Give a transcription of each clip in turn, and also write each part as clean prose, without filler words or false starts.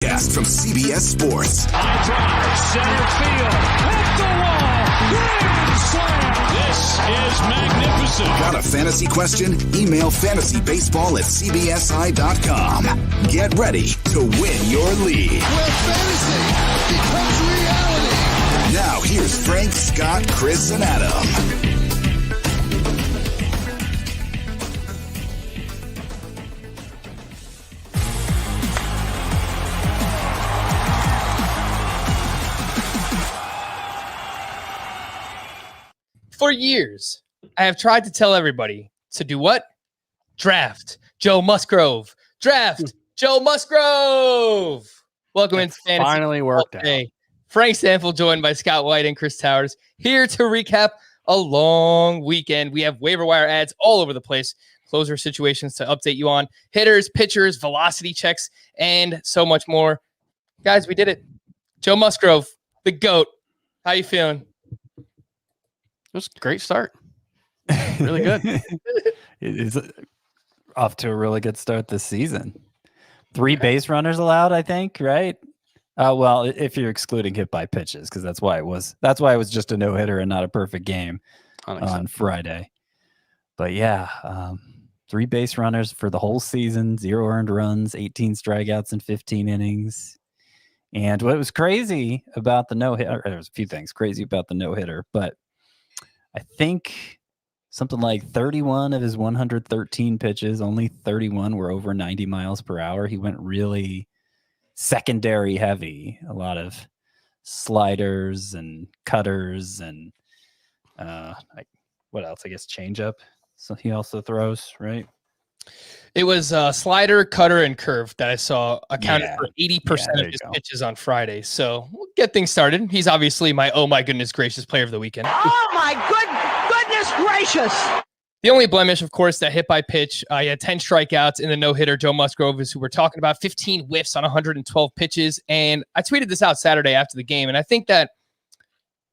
Cast from CBS Sports. High drive, center field, hit the wall, grand slam. This is magnificent. Got a fantasy question? Email fantasybaseball@cbsi.com. Get ready to win your league. Where fantasy becomes reality. Now here's Frank, Scott, Chris, and Adam. For years, I have tried to tell everybody to do what? Draft Joe Musgrove. Draft Joe Musgrove. Welcome into Fantasy. Finally worked out. Frank Stanfield joined by Scott White and Chris Towers here to recap a long weekend. We have waiver wire ads all over the place, closer situations to update you on, hitters, pitchers, velocity checks, and so much more. Guys, we did it. Joe Musgrove, the GOAT. How you feeling? It was a great start. Really good. It's off to a really good start this season. 3 base runners allowed, I think, right? Well, if you're excluding hit by pitches, because that's why it was just a no-hitter and not a perfect game on Friday. But yeah, 3 base runners for the whole season, 0 earned runs, 18 strikeouts in 15 innings. And what was crazy about the no-hitter, there was a few things crazy about the no-hitter, but I think something like 31 of his 113 pitches, only 31 were over 90 miles per hour. He went really secondary heavy, a lot of sliders and cutters and what else? I guess changeup. So he also throws, right? It was slider, cutter, and curve that I saw accounted for 80% of his pitches on Friday. So we'll get things started. He's obviously my oh my goodness gracious player of the weekend. Oh my goodness gracious! The only blemish, of course, that hit by pitch. He had 10 strikeouts in the no-hitter. Joe Musgrove is who we're talking about. 15 whiffs on 112 pitches. And I tweeted this out Saturday after the game. And I think that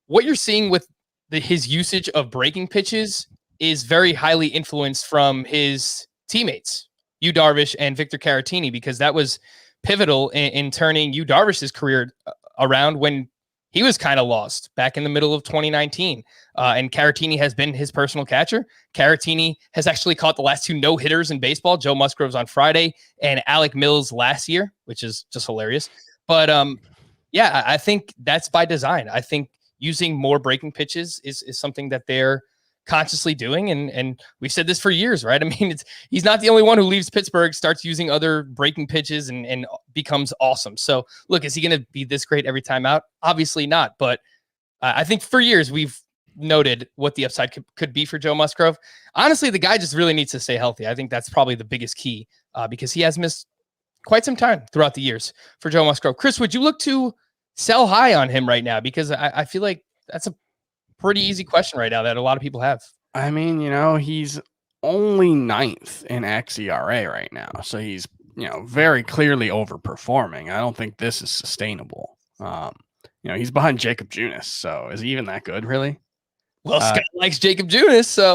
what you're seeing with his usage of breaking pitches is very highly influenced from his teammates, Yu Darvish and Victor Caratini, because that was pivotal in turning Yu Darvish's career around when he was kind of lost back in the middle of 2019. And Caratini has been his personal catcher. Caratini has actually caught the last 2 no-hitters in baseball. Joe Musgrove's on Friday and Alec Mills last year, which is just hilarious. But yeah, I think that's by design. I think using more breaking pitches is something that they're consciously doing, and we've said this for years, right? I mean, he's not the only one who leaves Pittsburgh, starts using other breaking pitches and becomes awesome. So look, is he going to be this great every time out? Obviously not, but I think for years we've noted what the upside could be for Joe Musgrove. Honestly, the guy just really needs to stay healthy. I think that's probably the biggest key because he has missed quite some time throughout the years for Joe Musgrove. Chris, would you look to sell high on him right now? Because I feel like that's a pretty easy question right now that a lot of people have. I mean, he's only 9th in xERA right now. So he's, very clearly overperforming. I don't think this is sustainable. He's behind Jacob Junis. So is he even that good, really? Well, Scott likes Jacob Junis. So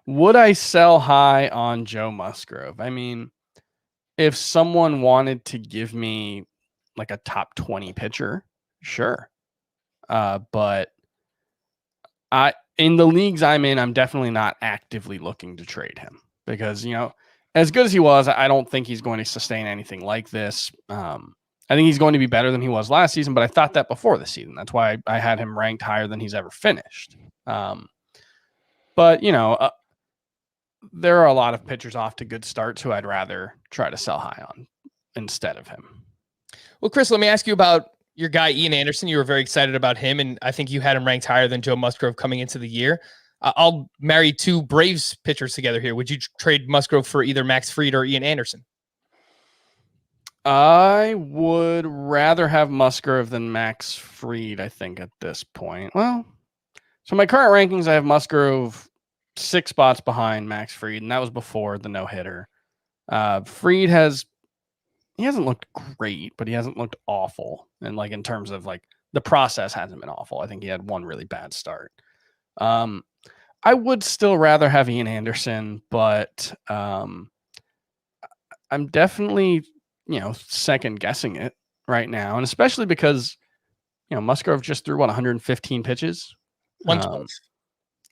would I sell high on Joe Musgrove? I mean, if someone wanted to give me like a top 20 pitcher, sure. But in the leagues I'm in, I'm definitely not actively looking to trade him because, as good as he was, I don't think he's going to sustain anything like this. I think he's going to be better than he was last season, but I thought that before the season. That's why I had him ranked higher than he's ever finished. But, there are a lot of pitchers off to good starts who I'd rather try to sell high on instead of him. Well, Chris, let me ask you about your guy, Ian Anderson. You were very excited about him, and I think you had him ranked higher than Joe Musgrove coming into the year. I'll marry 2 Braves pitchers together here. Would you trade Musgrove for either Max Fried or Ian Anderson? I would rather have Musgrove than Max Fried, I think, at this point. Well, so my current rankings, I have Musgrove 6 spots behind Max Fried, and that was before the no-hitter. Fried he hasn't looked great, but he hasn't looked awful. And in terms of the process hasn't been awful. I think he had one really bad start. I would still rather have Ian Anderson, but I'm definitely second guessing it right now. And especially because, Musgrove just threw 115 pitches. 112.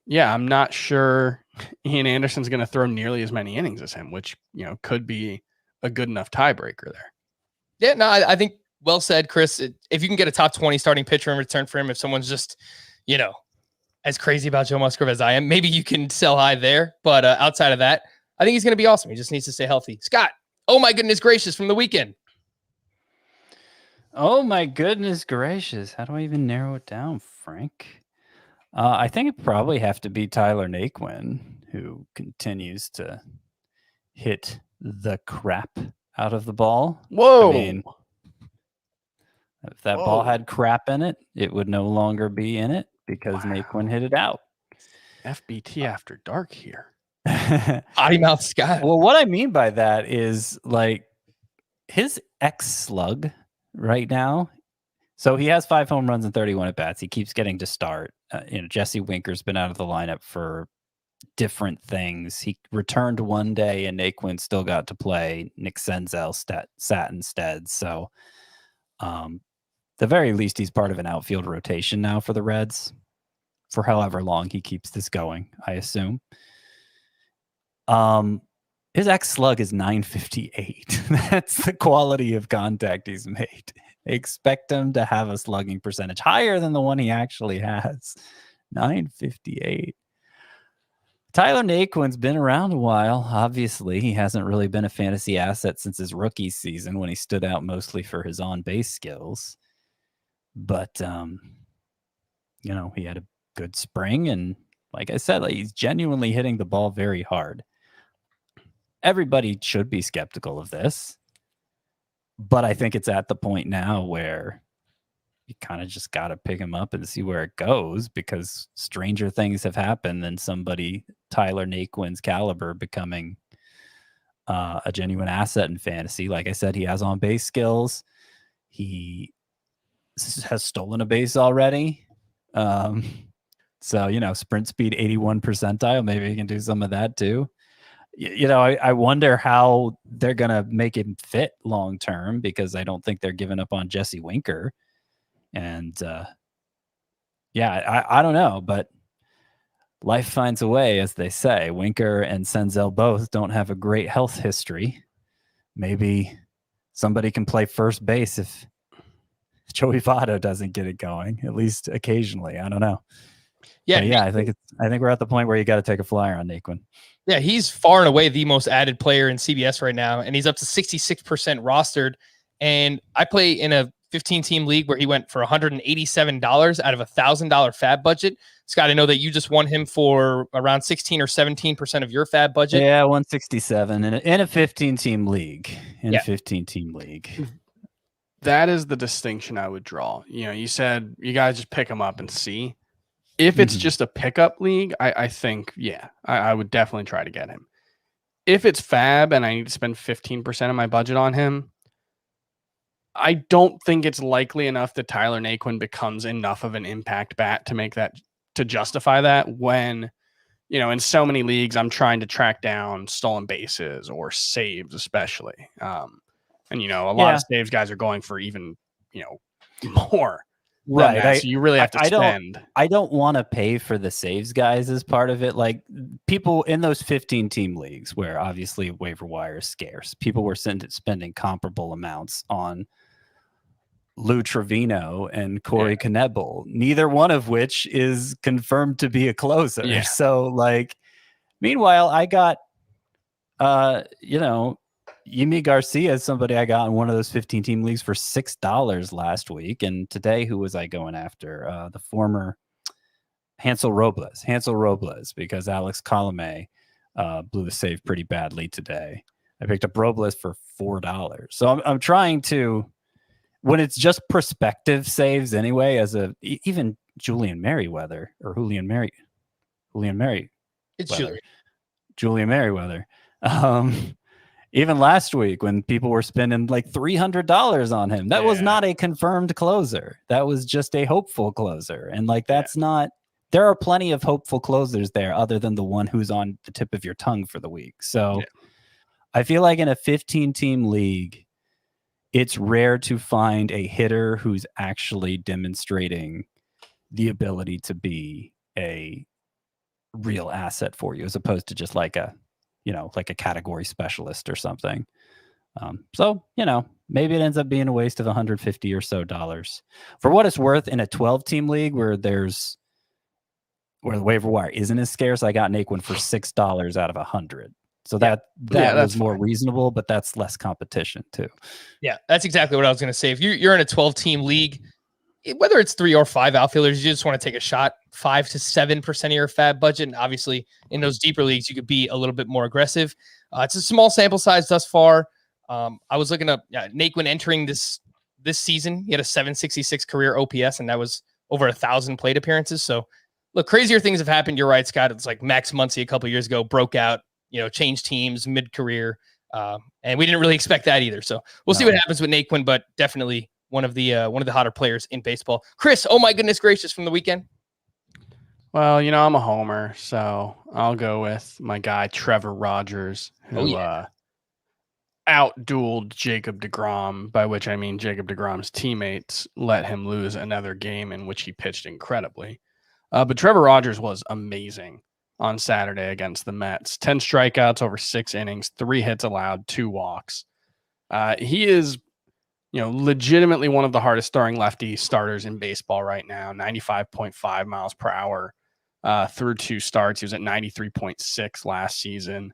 Yeah, I'm not sure Ian Anderson's going to throw nearly as many innings as him, which, could be a good enough tiebreaker there. Yeah, no, I think well said, Chris. If you can get a top 20 starting pitcher in return for him, if someone's just, as crazy about Joe Musgrove as I am, maybe you can sell high there. But outside of that, I think he's going to be awesome. He just needs to stay healthy. Scott, oh my goodness gracious, from the weekend. Oh my goodness gracious. How do I even narrow it down, Frank? I think it probably have to be Tyler Naquin, who continues to hit the crap out of the ball. Whoa. I mean, if that ball had crap in it, it would no longer be in it because Naquin hit it out. FBT after dark here. Potty mouth Scott. Well, what I mean by that is like his X slug right now. So he has 5 home runs and 31 at bats. He keeps getting to start. Jesse Winker's been out of the lineup for different things. He returned one day and Naquin still got to play. Nick Senzel sat instead. So the very least, he's part of an outfield rotation now for the Reds for however long he keeps this going, I assume. His X slug is 958. That's the quality of contact he's made. Expect him to have a slugging percentage higher than the one he actually has. 958. Tyler Naquin's been around a while. Obviously, he hasn't really been a fantasy asset since his rookie season when he stood out mostly for his on-base skills. But, he had a good spring. And like I said, he's genuinely hitting the ball very hard. Everybody should be skeptical of this. But I think it's at the point now where you kind of just got to pick him up and see where it goes because stranger things have happened than somebody Tyler Naquin's caliber becoming a genuine asset in fantasy. Like I said, he has on-base skills. He has stolen a base already. So, sprint speed 81 percentile. Maybe he can do some of that too. I wonder how they're going to make him fit long term because I don't think they're giving up on Jesse Winker. And I don't know, but life finds a way, as they say. Winker and Senzel both don't have a great health history. Maybe somebody can play first base if Joey Votto doesn't get it going, at least occasionally. I don't know. Yeah, I think we're at the point where you got to take a flyer on Naquin. Yeah, he's far and away the most added player in CBS right now, and he's up to 66% rostered. And I play in a 15-team league where he went for $187 out of a $1,000 fab budget. Scott, I know that you just won him for around 16 or 17% of your fab budget. Yeah, 167 in a 15-team league. A 15-team league. That is the distinction I would draw. You said you guys just pick him up and see. If it's just a pickup league, I think, I would definitely try to get him. If it's fab and I need to spend 15% of my budget on him, I don't think it's likely enough that Tyler Naquin becomes enough of an impact bat to justify that when, in so many leagues, I'm trying to track down stolen bases or saves, especially. And, a lot of saves guys are going for even, more. Right. So you really have to spend. I don't want to pay for the saves guys as part of it. Like people in those 15-team leagues where obviously waiver wire is scarce, people were spending comparable amounts on Lou Trevino and Corey Knebel, neither one of which is confirmed to be a closer. Yeah. So meanwhile, I got, Yimi Garcia is somebody I got in one of those 15-team leagues for $6 last week. And today, who was I going after? The former Hansel Robles, because Alex Colomé blew the save pretty badly today. I picked up Robles for $4. So I'm trying to, when it's just prospective saves anyway, even Julian Merriweather. It's Julian Merriweather. Even last week when people were spending like $300 on him, that was not a confirmed closer. That was just a hopeful closer. And that's not, there are plenty of hopeful closers there other than the one who's on the tip of your tongue for the week. So I feel like in a 15-team league, it's rare to find a hitter who's actually demonstrating the ability to be a real asset for you, as opposed to just like a category specialist or something. So, maybe it ends up being a waste of $150 or so. For what it's worth, in a 12-team league where the waiver wire isn't as scarce, I got Naquin for $6 out of 100. So that was more reasonable, but that's less competition too. Yeah, that's exactly what I was going to say. If you're in a 12-team league, whether it's 3 or 5 outfielders, you just want to take a shot, 5 to 7% of your fab budget. And obviously, in those deeper leagues, you could be a little bit more aggressive. It's a small sample size thus far. I was looking up Naquin entering this season. He had a 766 career OPS, and that was over 1,000 plate appearances. So, look, crazier things have happened. You're right, Scott. It's like Max Muncy a couple years ago broke out, changed teams mid-career, and we didn't really expect that either. So we'll see what happens with Naquin, but definitely one of the hotter players in baseball. Chris, oh my goodness gracious, from the weekend. Well, I'm a homer, so I'll go with my guy Trevor Rogers, who outdueled Jacob deGrom, by which I mean Jacob deGrom's teammates let him lose another game in which he pitched incredibly. But Trevor Rogers was amazing on Saturday against the Mets. 10 strikeouts over 6 innings, 3 hits allowed, 2 walks. He is, legitimately one of the hardest throwing lefty starters in baseball right now. 95.5 miles per hour through 2 starts. He was at 93.6 last season.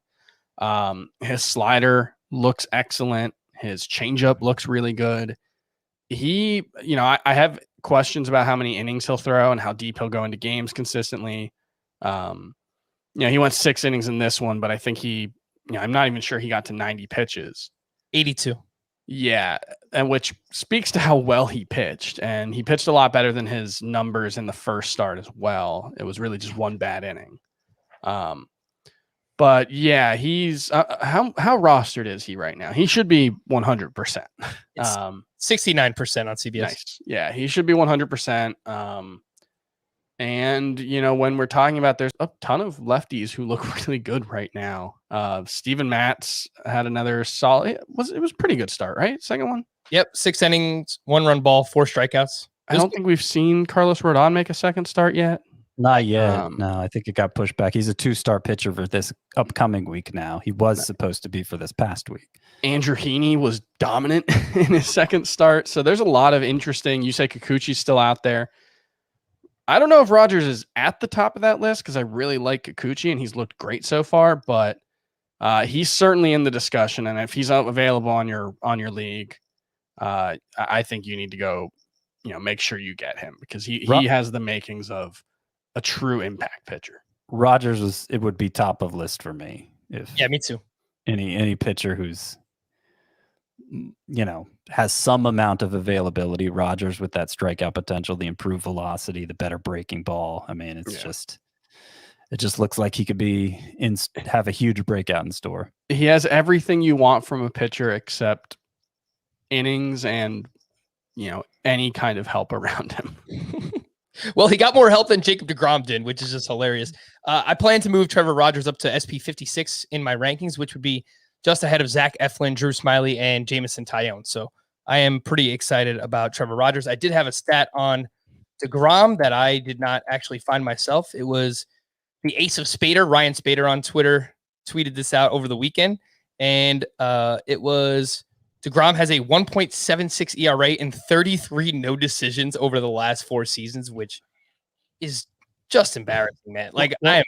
His slider looks excellent. His changeup looks really good. He, I have questions about how many innings he'll throw and how deep he'll go into games consistently. He went 6 innings in this one, but I think I'm not even sure he got to 90 pitches. 82. Yeah, and which speaks to how well he pitched. And he pitched a lot better than his numbers in the first start as well. It was really just 1 bad inning. But yeah, he's how rostered is he right now? He should be 100%. 69% on CBS. Nice. Yeah, he should be 100%. And when we're talking about, there's a ton of lefties who look really good right now. Steven Matz had another solid. It was a pretty good start, right? Second one. Yep, 6 innings, 1 run ball, 4 strikeouts. I don't think we've seen Carlos Rodon make a second start yet. Not yet. No, I think it got pushed back. He's a 2-star pitcher for this upcoming week now. He was supposed to be for this past week. Andrew Heaney was dominant in his second start. So there's a lot of interesting. You say Kikuchi's still out there. I don't know if Rogers is at the top of that list because I really like Kikuchi and he's looked great so far, but he's certainly in the discussion. And if he's available on your league, I think you need to go, make sure you get him because he has the makings of a true impact pitcher. Rogers would be top of list for me. Me too. Any pitcher who's, has some amount of availability. Rogers with that strikeout potential, the improved velocity, the better breaking ball. I mean, it just looks like he could have a huge breakout in store. He has everything you want from a pitcher except innings and, any kind of help around him. Well, he got more help than Jacob deGrom did, which is just hilarious. I plan to move Trevor Rogers up to SP 56 in my rankings, which would be just ahead of Zach Eflin, Drew Smyly, and Jamison Tyone. So I am pretty excited about Trevor Rogers. I did have a stat on deGrom that I did not actually find myself. It was the ace of Spader. Ryan Spader on Twitter tweeted this out over the weekend. And it was deGrom has a 1.76 ERA and 33 no decisions over the last 4 seasons, which is just embarrassing, man. Like I'm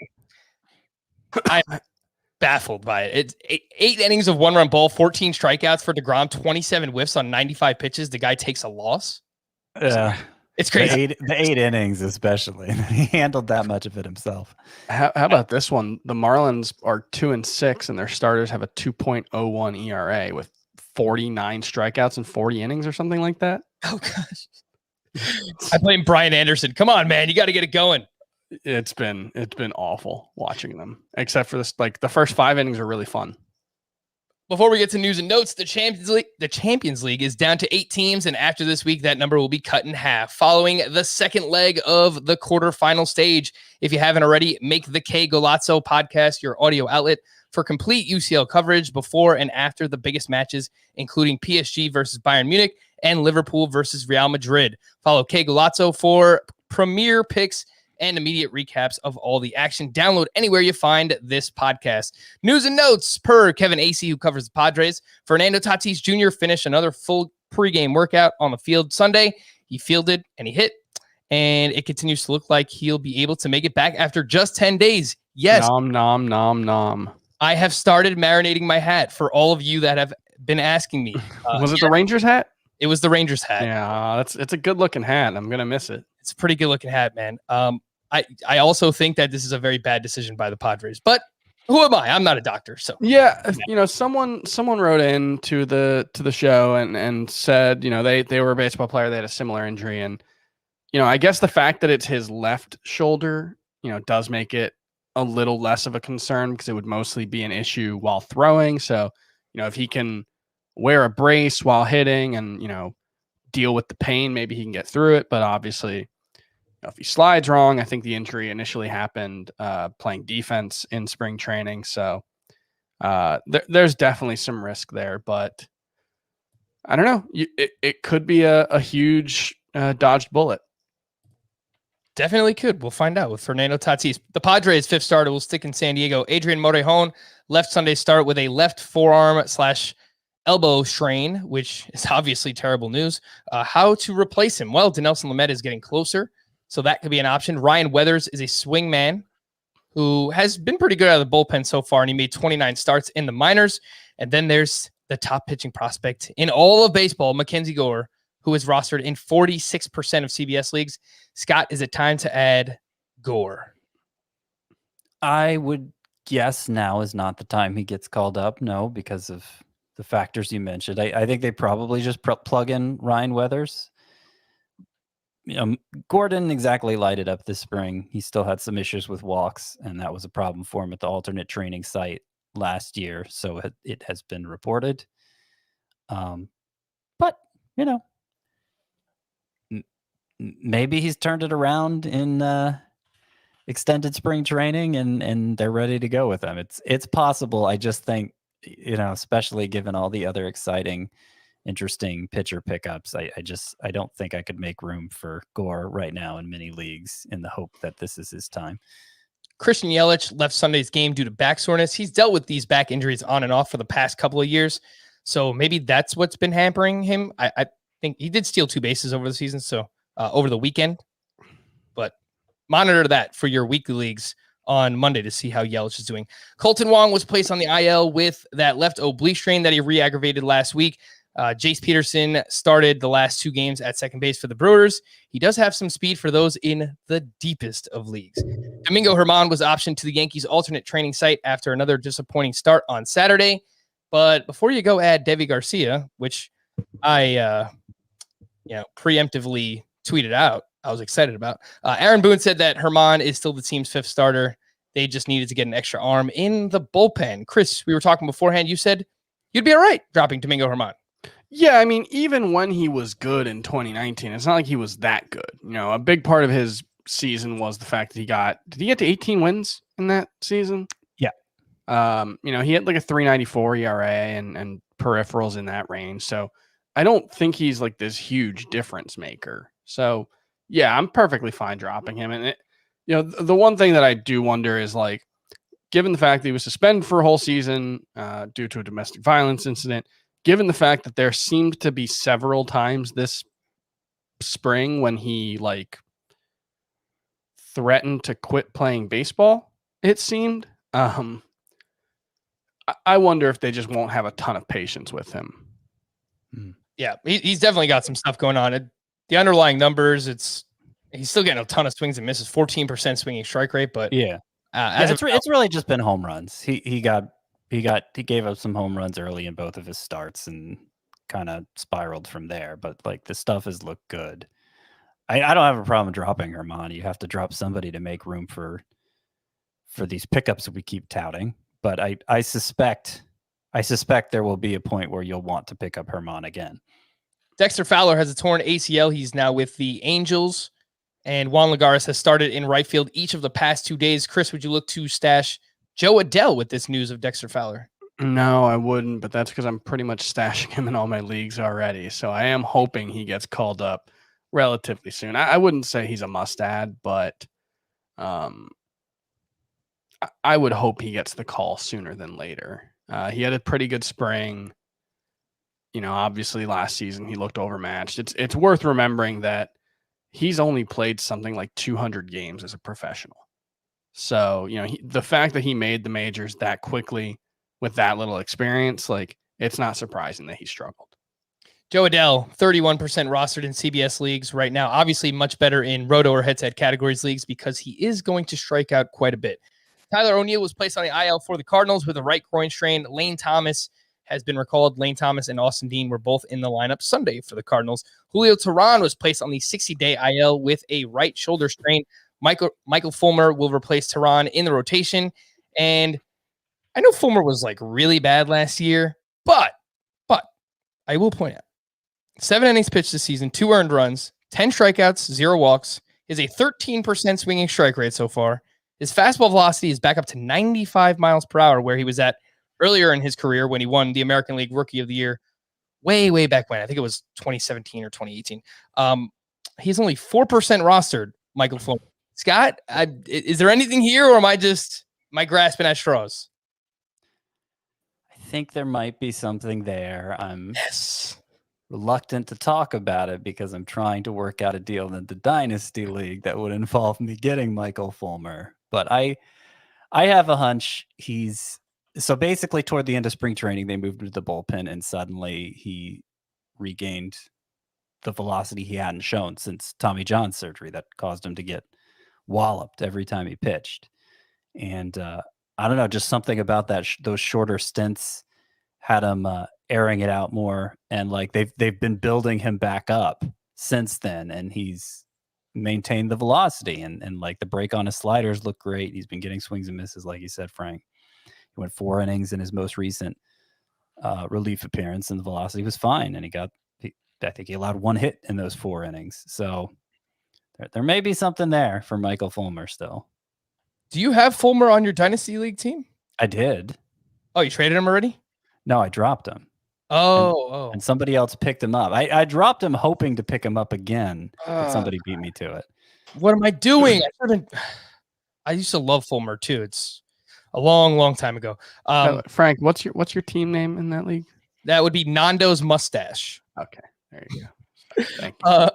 baffled by it. It's 8 innings of 1 run ball, 14 strikeouts for deGrom, 27 whiffs on 95 pitches. The guy takes a loss. Yeah. It's crazy. The 8 innings, especially. He handled that much of it himself. How about this one? The Marlins are 2-6, and their starters have a 2.01 ERA with 49 strikeouts and 40 innings or something like that. Oh gosh. I blame Brian Anderson. Come on, man. You got to get it going. It's been awful watching them, except for this. Like the first 5 innings are really fun. Before we get to news and notes, the Champions League is down to 8 teams, and after this week, that number will be cut in half. Following the second leg of the quarterfinal stage, if you haven't already, make the K Golazzo podcast your audio outlet for complete UCL coverage before and after the biggest matches, including PSG versus Bayern Munich and Liverpool versus Real Madrid. Follow K Golazzo for premier picks and immediate recaps of all the action. Download anywhere you find this podcast. News and notes per Kevin Acey, who covers the Padres. Fernando Tatis Jr. finished another full pregame workout on the field Sunday. He fielded and he hit, and it continues to look like he'll be able to make it back after just 10 days. Yes. Nom. I have started marinating my hat for all of you that have been asking me. Was it the Rangers hat? It was the Rangers hat. Yeah, it's a good looking hat. I'm going to miss it. It's a pretty good looking hat, man. I also think that this is a very bad decision by the Padres, but who am I? I'm not a doctor. So yeah, someone wrote in to the show and said, they were a baseball player. They had a similar injury. And, I guess the fact that it's his left shoulder, does make it a little less of a concern because it would mostly be an issue while throwing. So, if he can wear a brace while hitting and, deal with the pain, maybe he can get through it. But obviously, if he slides wrong, I think the injury initially happened playing defense in spring training. So there's definitely some risk there, but I don't know. It could be a huge dodged bullet. Definitely could. We'll find out with Fernando Tatis. The Padres' 5th starter will stick in San Diego. Adrian Morejon left Sunday's start with a left forearm / elbow strain, which is obviously terrible news. How to replace him? Well, Dinelson Lamet is getting closer, so that could be an option. Ryan Weathers is a swing man who has been pretty good out of the bullpen so far, and he made 29 starts in the minors. And then there's the top pitching prospect in all of baseball, Mackenzie Gore, who is rostered in 46% of CBS leagues. Scott, is it time to add Gore? I would guess now is not the time he gets called up. No, because of the factors you mentioned. I think they probably just plug in Ryan Weathers. Gordon exactly lighted up this spring. He still had some issues with walks, and that was a problem for him at the alternate training site last year. So it has been reported. But, maybe he's turned it around in extended spring training and they're ready to go with him. It's possible. I just think, especially given all the other exciting, interesting pitcher pickups, I don't think I could make room for Gore right now in many leagues in the hope that this is his time. Christian Yelich left Sunday's game due to back soreness. He's dealt with these back injuries on and off for the past couple of years, so maybe that's what's been hampering him. I think he did steal 2 bases over the season, so over the weekend, but monitor that for your weekly leagues on Monday to see how Yelich is doing. Colton Wong was placed on the IL with that left oblique strain that he re-aggravated last week. Jace Peterson started the last 2 games at second base for the Brewers. He does have some speed for those in the deepest of leagues. Domingo Germán was optioned to the Yankees' alternate training site after another disappointing start on Saturday. But before you go add Devi Garcia, which I preemptively tweeted out, I was excited about. Aaron Boone said that Germán is still the team's 5th starter. They just needed to get an extra arm in the bullpen. Chris, we were talking beforehand. You said you'd be all right dropping Domingo Germán. Yeah, I mean, even when he was good in 2019, it's not like he was that good. A big part of his season was the fact that did he get to 18 wins in that season? Yeah. He had like a 3.94 ERA and peripherals in that range. So I don't think he's like this huge difference maker. So yeah, I'm perfectly fine dropping him. And the one thing that I do wonder is, like, given the fact that he was suspended for a whole season due to a domestic violence incident, given the fact that there seemed to be several times this spring when he threatened to quit playing baseball, it seemed. I wonder if they just won't have a ton of patience with him. Yeah, he's definitely got some stuff going on. The underlying numbers, he's still getting a ton of swings and misses, 14% swinging strike rate, but yeah, it's really just been home runs. He gave up some home runs early in both of his starts and kind of spiraled from there. But the stuff has looked good. I don't have a problem dropping Germán. You have to drop somebody to make room for these pickups that we keep touting. But I suspect I suspect there will be a point where you'll want to pick up Herman again. Dexter Fowler has a torn ACL. He's now with the Angels. And Juan Lagares has started in right field each of the past 2 days. Chris, would you look to stash Joe Adell with this news of Dexter Fowler? No, I wouldn't, but that's because I'm pretty much stashing him in all my leagues already. So I am hoping he gets called up relatively soon. I wouldn't say he's a must-add, but I would hope he gets the call sooner than later. He had a pretty good spring. Obviously last season he looked overmatched. It's worth remembering that he's only played something like 200 games as a professional. So, the fact that he made the majors that quickly with that little experience, it's not surprising that he struggled. Joe Adell, 31% rostered in CBS leagues right now. Obviously much better in roto or head-to-head categories leagues because he is going to strike out quite a bit. Tyler O'Neill was placed on the IL for the Cardinals with a right groin strain. Lane Thomas has been recalled. Lane Thomas and Austin Dean were both in the lineup Sunday for the Cardinals. Julio Teheran was placed on the 60-day IL with a right shoulder strain. Michael Fulmer will replace Teheran in the rotation. And I know Fulmer was really bad last year, but I will point out 7 innings pitched this season, 2 earned runs, 10 strikeouts, 0 walks, is a 13% swinging strike rate so far. His fastball velocity is back up to 95 miles per hour, where he was at earlier in his career when he won the American League Rookie of the Year way back when. I think it was 2017 or 2018. He's only 4% rostered, Michael Fulmer. Scott, is there anything here, or am I grasping at straws? I think there might be something there. I'm reluctant to talk about it because I'm trying to work out a deal in the Dynasty League that would involve me getting Michael Fulmer. But I have a hunch so basically toward the end of spring training, they moved him to the bullpen and suddenly he regained the velocity he hadn't shown since Tommy John surgery that caused him to get walloped every time he pitched. And I don't know, just something about that those shorter stints had him airing it out more, and they've been building him back up since then, and he's maintained the velocity and the break on his sliders look great. He's been getting swings and misses, like you said, Frank. He went 4 innings in his most recent relief appearance, and the velocity was fine, and I think he allowed 1 hit in those 4 innings. So there may be something there for Michael Fulmer still. Do you have Fulmer on your Dynasty League team? I did. Oh, you traded him already? No, I dropped him. And somebody else picked him up. I dropped him hoping to pick him up again, but somebody beat me to it. What am I doing? I used to love Fulmer too. It's a long time ago. Frank, what's your team name in that league? That would be Nando's Mustache. Okay, there you go. Thank you.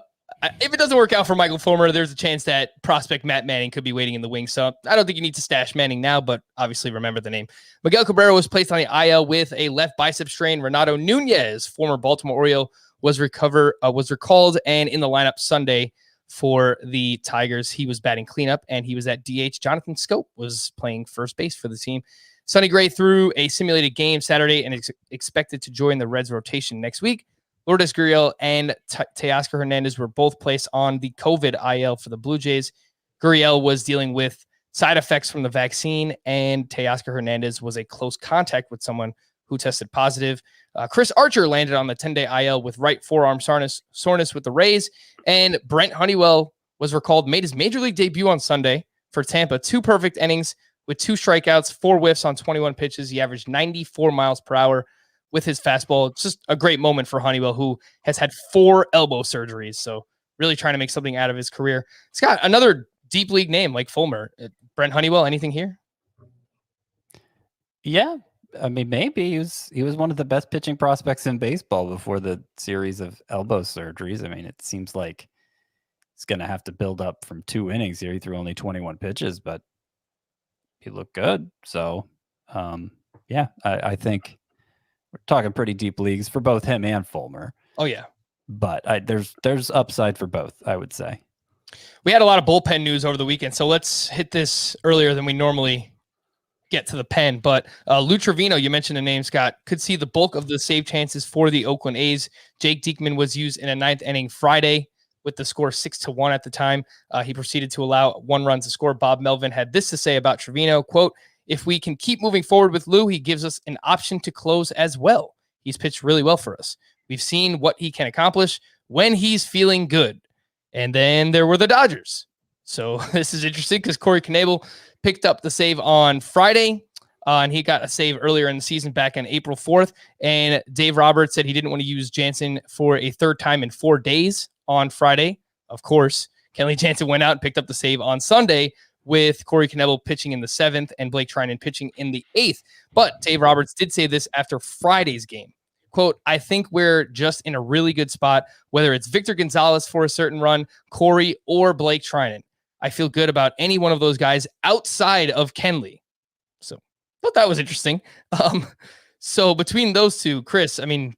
If it doesn't work out for Michael Fulmer, there's a chance that prospect Matt Manning could be waiting in the wings. So I don't think you need to stash Manning now, but obviously remember the name. Miguel Cabrera was placed on the IL with a left bicep strain. Renato Nunez, former Baltimore Oriole, was recalled and in the lineup Sunday for the Tigers. He was batting cleanup, and he was at DH. Jonathan Scope was playing first base for the team. Sonny Gray threw a simulated game Saturday and is expected to join the Reds rotation next week. Lourdes Gurriel and Teoscar Hernandez were both placed on the COVID IL for the Blue Jays. Gurriel was dealing with side effects from the vaccine, and Teoscar Hernandez was a close contact with someone who tested positive. Chris Archer landed on the 10-day IL with right forearm soreness with the Rays, and Brent Honeywell was recalled, made his major league debut on Sunday for Tampa. 2 perfect innings with 2 strikeouts, 4 whiffs on 21 pitches. He averaged 94 miles per hour with his fastball. It's just a great moment for Honeywell, who has had 4 elbow surgeries. So really trying to make something out of his career. Scott, another deep league name like Fulmer. Brent Honeywell, anything here? Yeah. I mean, maybe he was one of the best pitching prospects in baseball before the series of elbow surgeries. I mean, it seems like he's going to have to build up from 2 innings here. He threw only 21 pitches, but he looked good. So, yeah, I think we're talking pretty deep leagues for both him and Fulmer. Oh, yeah. But there's upside for both, I would say. We had a lot of bullpen news over the weekend, so let's hit this earlier than we normally get to the pen. But Lou Trevino, you mentioned the name, Scott, could see the bulk of the save chances for the Oakland A's. Jake Diekman was used in a 9th inning Friday with the score 6-1 at the time. He proceeded to allow 1 run to score. Bob Melvin had this to say about Trevino, quote, if we can keep moving forward with Lou, he gives us an option to close as well. He's pitched really well for us. We've seen what he can accomplish when he's feeling good. And then there were the Dodgers. So this is interesting because Corey Knebel picked up the save on Friday, and he got a save earlier in the season back on April 4th. And Dave Roberts said he didn't want to use Jansen for a third time in 4 days on Friday. Of course, Kenley Jansen went out and picked up the save on Sunday with Corey Knebel pitching in the 7th and Blake Trinan pitching in the 8th. But Dave Roberts did say this after Friday's game. Quote, I think we're just in a really good spot, whether it's Victor Gonzalez for a certain run, Corey, or Blake Trinan. I feel good about any one of those guys outside of Kenley. So thought that was interesting. So between those two, Chris, I mean,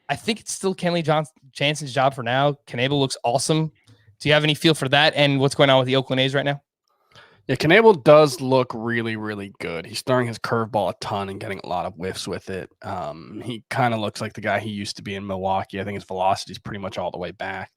I think it's still Kenley Jansen's job for now. Knebel looks awesome. Do you have any feel for that and what's going on with the Oakland A's right now? Yeah, Knebel does look really, really good. He's throwing his curveball a ton and getting a lot of whiffs with it. He kind of looks like the guy he used to be in Milwaukee. I think his velocity is pretty much all the way back.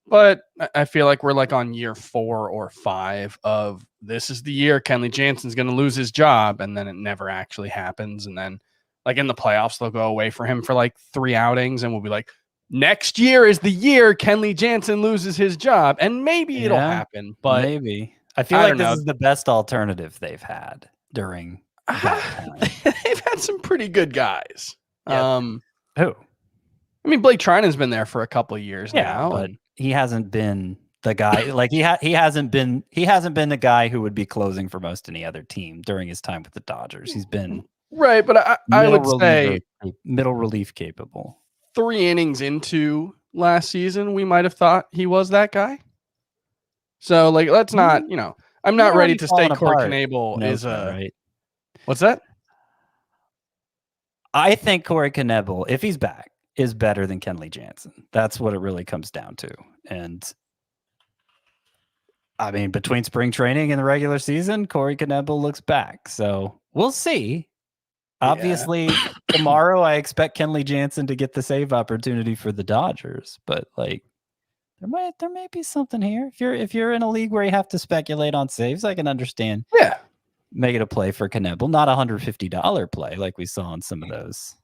But I feel like we're like on year 4 or 5 of this is the year Kenley Jansen's going to lose his job, and then it never actually happens. And then like in the playoffs, they'll go away for him for like 3 outings, and we'll be like, next year is the year Kenley Jansen loses his job, and maybe it'll happen. But maybe. I feel like this is the best alternative they've had during that time. They've had some pretty good guys. Yeah. Who? I mean, Blake Trinan's been there for a couple of years now, but he hasn't been the guy. Like he hasn't been the guy who would be closing for most any other team during his time with the Dodgers. He's been right, but I would say middle relief capable. 3 innings into last season, we might have thought he was that guy. So, like, let's not, I'm not ready to say Corey Knebel is a right. What's that? I think Corey Knebel, if he's back, is better than Kenley Jansen. That's what it really comes down to. And I mean, between spring training and the regular season, Corey Knebel looks back. So we'll see. Obviously, tomorrow I expect Kenley Jansen to get the save opportunity for the Dodgers, but like there may be something here. If you're in a league where you have to speculate on saves, I can understand. Yeah, make it a play for Knebel, not $150 play like we saw on some of those.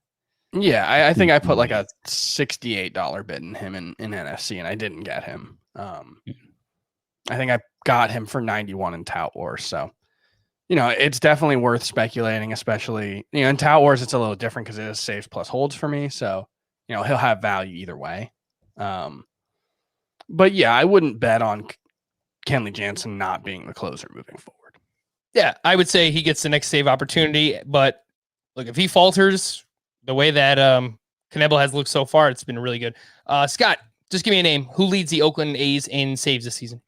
Yeah, I think I put like a $68 bid in him in NFC, and I didn't get him. I think I got him for 91 in Tout Wars, so. It's definitely worth speculating, especially, in Tout Wars, it's a little different because it is saves plus holds for me. So, he'll have value either way. But yeah, I wouldn't bet on Kenley Jansen not being the closer moving forward. Yeah, I would say he gets the next save opportunity. But look, if he falters the way that Knebel has looked so far, it's been really good. Scott, just give me a name. Who leads the Oakland A's in saves this season?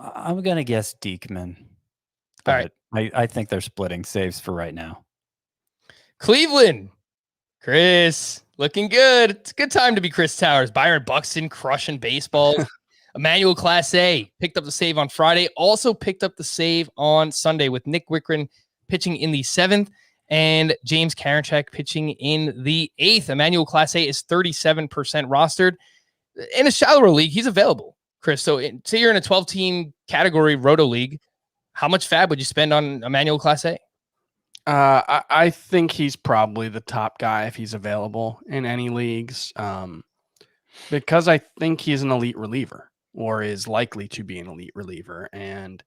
I'm going to guess Diekman. All right. I think they're splitting saves for right now. Cleveland. Chris, looking good. It's a good time to be Chris Towers. Byron Buxton crushing baseballs. Emmanuel Clase picked up the save on Friday. Also picked up the save on Sunday with Nick Wickren pitching in the 7th and James Karinchak pitching in the 8th. Emmanuel Clase is 37% rostered. In a shallower league, he's available. Chris, so say you're in a 12-team category roto league, how much fab would you spend on Emmanuel Clase? I think he's probably the top guy if he's available in any leagues, because I think he's an elite reliever or is likely to be an elite reliever, and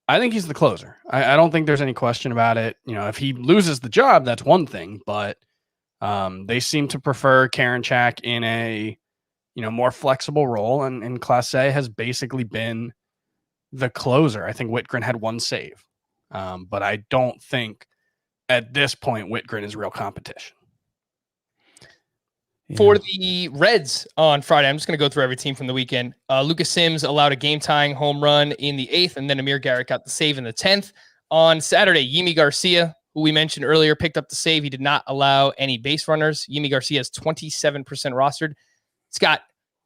I think he's the closer. I don't think there's any question about it. If he loses the job, that's one thing, but they seem to prefer Karinchak in a more flexible role, and Clase has basically been the closer. I think Whitgren had 1 save, but I don't think at this point Whitgren is real competition. Yeah. For the Reds on Friday, I'm just going to go through every team from the weekend. Lucas Sims allowed a game-tying home run in the 8th, and then Amir Garrett got the save in the 10th. On Saturday, Yimi Garcia, who we mentioned earlier, picked up the save. He did not allow any base runners. Yimi Garcia is 27% rostered. Scott,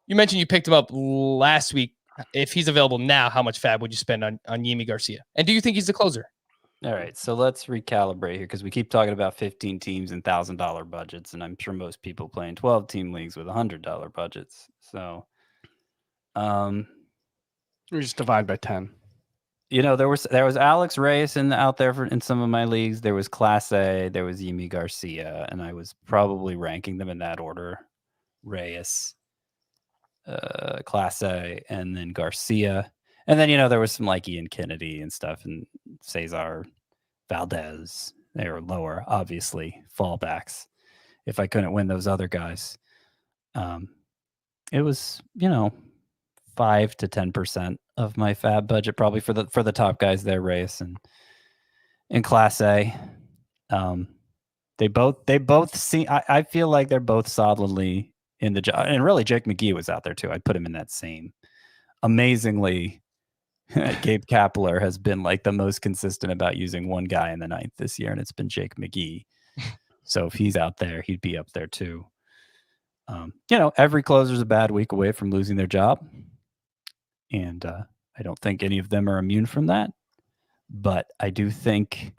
you mentioned you picked him up last week. If he's available now, how much fab would you spend on Yimi Garcia? And do you think he's the closer? All right, so let's recalibrate here because we keep talking about 15 teams and $1,000 budgets, and I'm sure most people play in 12-team leagues with $100 budgets. So We just divide by 10. There was Alex Reyes out there in some of my leagues. There was Class A, there was Yimi Garcia, and I was probably ranking them in that order: Reyes, Class A, and then Garcia. And then there was some like Ian Kennedy and stuff, and Cesar Valdez. They were lower, obviously, fallbacks. If I couldn't win those other guys, it was 5 to 10% of my fab budget, probably for the top guys there, Reyes and in Class A. They both seem. I feel like they're both solidly in the job, and really Jake McGee was out there too. I'd put him in that same. Amazingly, Gabe Kapler has been like the most consistent about using one guy in the ninth this year, and it's been Jake McGee. So if he's out there, he'd be up there too. Every closer's a bad week away from losing their job. And I don't think any of them are immune from that. But I do think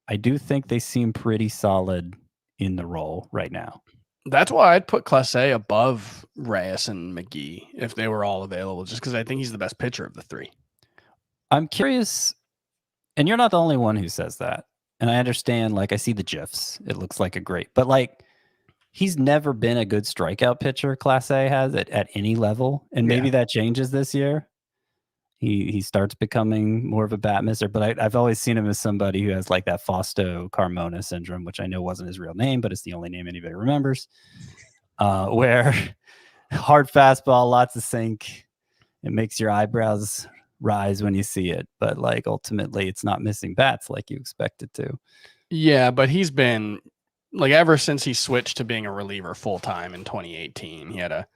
they seem pretty solid in the role right now. That's why I'd put Class A above Reyes and McGee if they were all available, just because I think he's the best pitcher of the three. I'm curious, and you're not the only one who says that. And I understand, like, I see the GIFs. It looks like but like, he's never been a good strikeout pitcher, Class A has, at any level. And maybe that changes this year. He starts becoming more of a bat misser, but I've always seen him as somebody who has like that Fausto Carmona syndrome, which I know wasn't his real name, but it's the only name anybody remembers, where hard fastball, lots of sink. It makes your eyebrows rise when you see it, but like ultimately it's not missing bats like you expect it to. Yeah, but he's been like, ever since he switched to being a reliever full time in 2018, he had a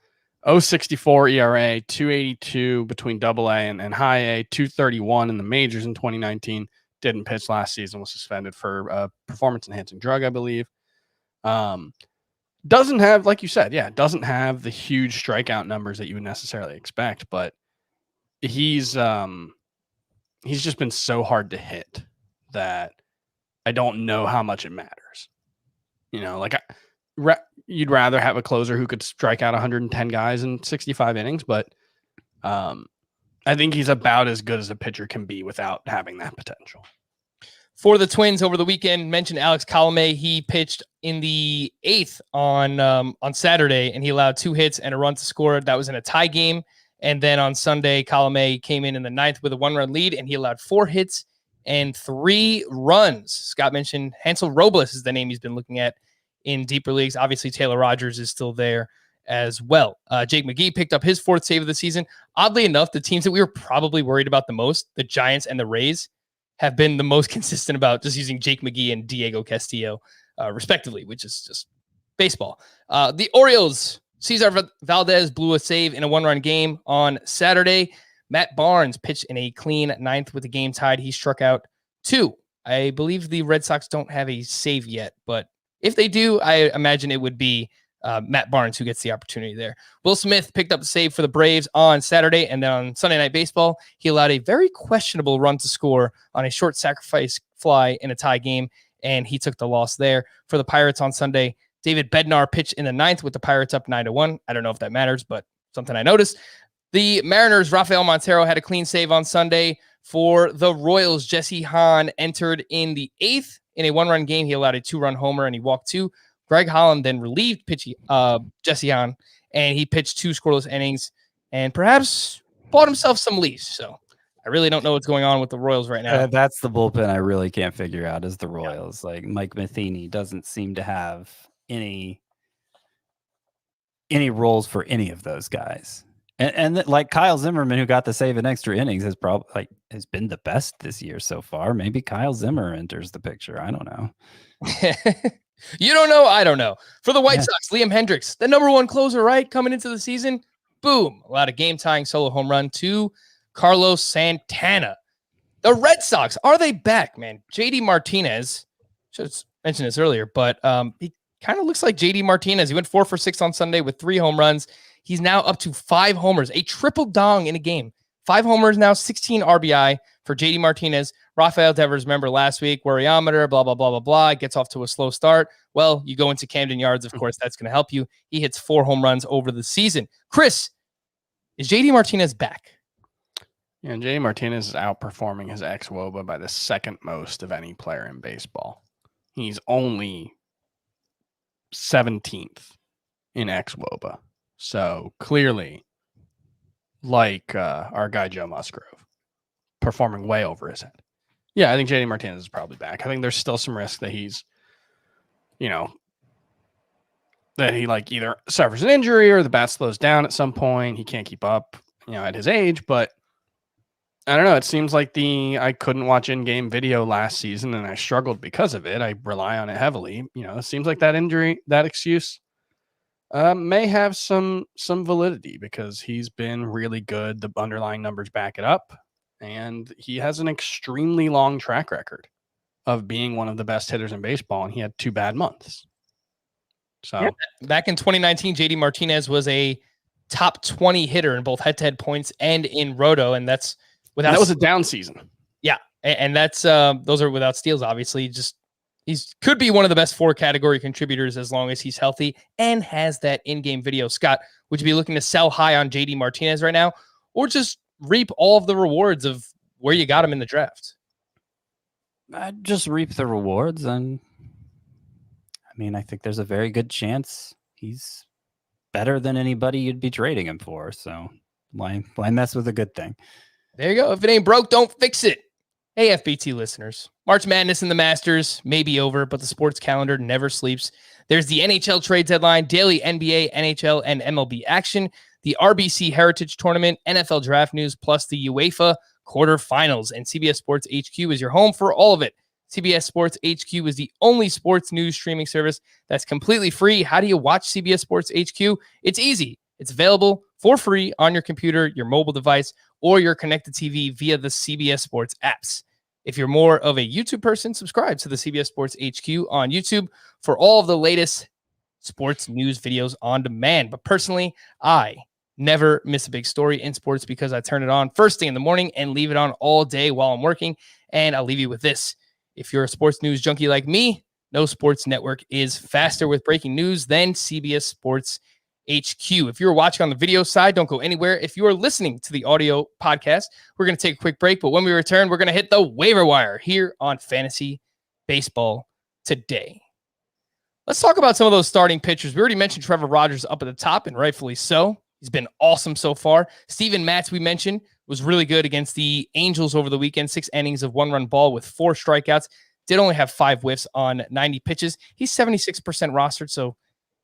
0.64 ERA, 282 between Double A and High A, 231 in the majors in 2019. Didn't pitch last season, was suspended for performance enhancing drug, I believe. Doesn't have, like you said, doesn't have the huge strikeout numbers that you would necessarily expect, but he's just been so hard to hit that I don't know how much it matters. You'd rather have a closer who could strike out 110 guys in 65 innings, but I think he's about as good as a pitcher can be without having that potential. For the Twins over the weekend, mentioned Alex Colomé. He pitched in the 8th on Saturday, and he allowed 2 hits and a run to score. That was in a tie game. And then on Sunday, Colomé came in the 9th with a 1-run lead, and he allowed 4 hits and 3 runs. Scott mentioned Hansel Robles is the name he's been looking at in deeper leagues. Obviously, Taylor Rogers is still there as well. Jake McGee picked up his 4th save of the season. Oddly enough, the teams that we were probably worried about the most, the Giants and the Rays, have been the most consistent about just using Jake McGee and Diego Castillo, respectively, which is just baseball. The Orioles, Cesar Valdez blew a save in a 1-run game on Saturday. Matt Barnes pitched in a clean 9th with the game tied. He struck out 2. I believe the Red Sox don't have a save yet, but if they do, I imagine it would be Matt Barnes who gets the opportunity there. Will Smith picked up the save for the Braves on Saturday, and then on Sunday Night Baseball, he allowed a very questionable run to score on a short sacrifice fly in a tie game, and he took the loss there. For the Pirates on Sunday, David Bednar pitched in the 9th with the Pirates up 9-1. I don't know if that matters, but something I noticed. The Mariners, Rafael Montero had a clean save on Sunday. For the Royals, Jesse Hahn entered in the 8th in a 1-run game. He allowed a 2-run homer and he walked 2. Greg Holland then relieved Jesse Hahn, and he pitched 2 scoreless innings and perhaps bought himself some leaves. So I really don't know what's going on with the Royals right now. That's the bullpen I really can't figure out is the Royals. Like Mike Matheny doesn't seem to have any roles for any of those guys. And like Kyle Zimmerman, who got the save in extra innings, has been the best this year so far. Maybe Kyle Zimmer enters the picture. I don't know. You don't know. I don't know. For the White Sox, Liam Hendricks, the number 1 closer, right? Coming into the season, boom, allowed a game-tying solo home run to Carlos Santana. The Red Sox, are they back, man? JD Martinez, should have mentioned this earlier, but he kind of looks like JD Martinez. He went 4 for 6 on Sunday with 3 home runs. He's now up to 5 homers, a triple dong in a game. 5 homers now, 16 RBI for JD Martinez. Rafael Devers, remember last week, worryometer, blah, blah, blah, blah, blah. Gets off to a slow start. Well, you go into Camden Yards, of course, that's going to help you. He hits 4 home runs over the season. Chris, is JD Martinez back? Yeah, JD Martinez is outperforming his ex-WOBA by the second most of any player in baseball. He's only 17th in ex-WOBA. So clearly, like our guy Joe Musgrove, performing way over his head. Yeah, I think JD Martinez is probably back. I think there's still some risk that he's, that he like either suffers an injury or the bat slows down at some point. He can't keep up, at his age, but I don't know. It seems like I couldn't watch in-game video last season and I struggled because of it. I rely on it heavily. It seems like that injury, that excuse may have some validity because he's been really good. The underlying numbers back it up. And he has an extremely long track record of being one of the best hitters in baseball. And he had 2 bad months. So yeah. Back in 2019, JD Martinez was a top 20 hitter in both head-to-head points and in roto. And that was a down season. Yeah. And that's, those are without steals, obviously. He's could be one of the best 4 category contributors as long as he's healthy and has that in-game video. Scott, would you be looking to sell high on JD Martinez right now or just reap all of the rewards of where you got him in the draft? I'd just reap the rewards. And I think there's a very good chance he's better than anybody you'd be trading him for. So why mess with a good thing? There you go. If it ain't broke, don't fix it. Hey, FBT listeners. March Madness and the Masters may be over, but the sports calendar never sleeps. There's the NHL trade deadline, daily NBA, NHL, and MLB action, the RBC Heritage Tournament, NFL draft news, plus the UEFA quarterfinals. And CBS Sports HQ is your home for all of it. CBS Sports HQ is the only sports news streaming service that's completely free. How do you watch CBS Sports HQ? It's easy. It's available for free on your computer, your mobile device, or your connected TV via the CBS Sports apps. If you're more of a YouTube person, subscribe to the CBS Sports HQ on YouTube for all of the latest sports news videos on demand. But personally, I never miss a big story in sports because I turn it on first thing in the morning and leave it on all day while I'm working. And I'll leave you with this. If you're a sports news junkie like me, no sports network is faster with breaking news than CBS Sports HQ. If you're watching on the video side, don't go anywhere. If you are listening to the audio podcast, we're going to take a quick break. But when we return, we're going to hit the waiver wire here on Fantasy Baseball Today. Let's talk about some of those starting pitchers. We already mentioned Trevor Rogers up at the top, and rightfully so. He's been awesome so far. Steven Matz, we mentioned, was really good against the Angels over the weekend. 6 innings of 1-run ball with 4 strikeouts. Did only have 5 whiffs on 90 pitches. He's 76% rostered, so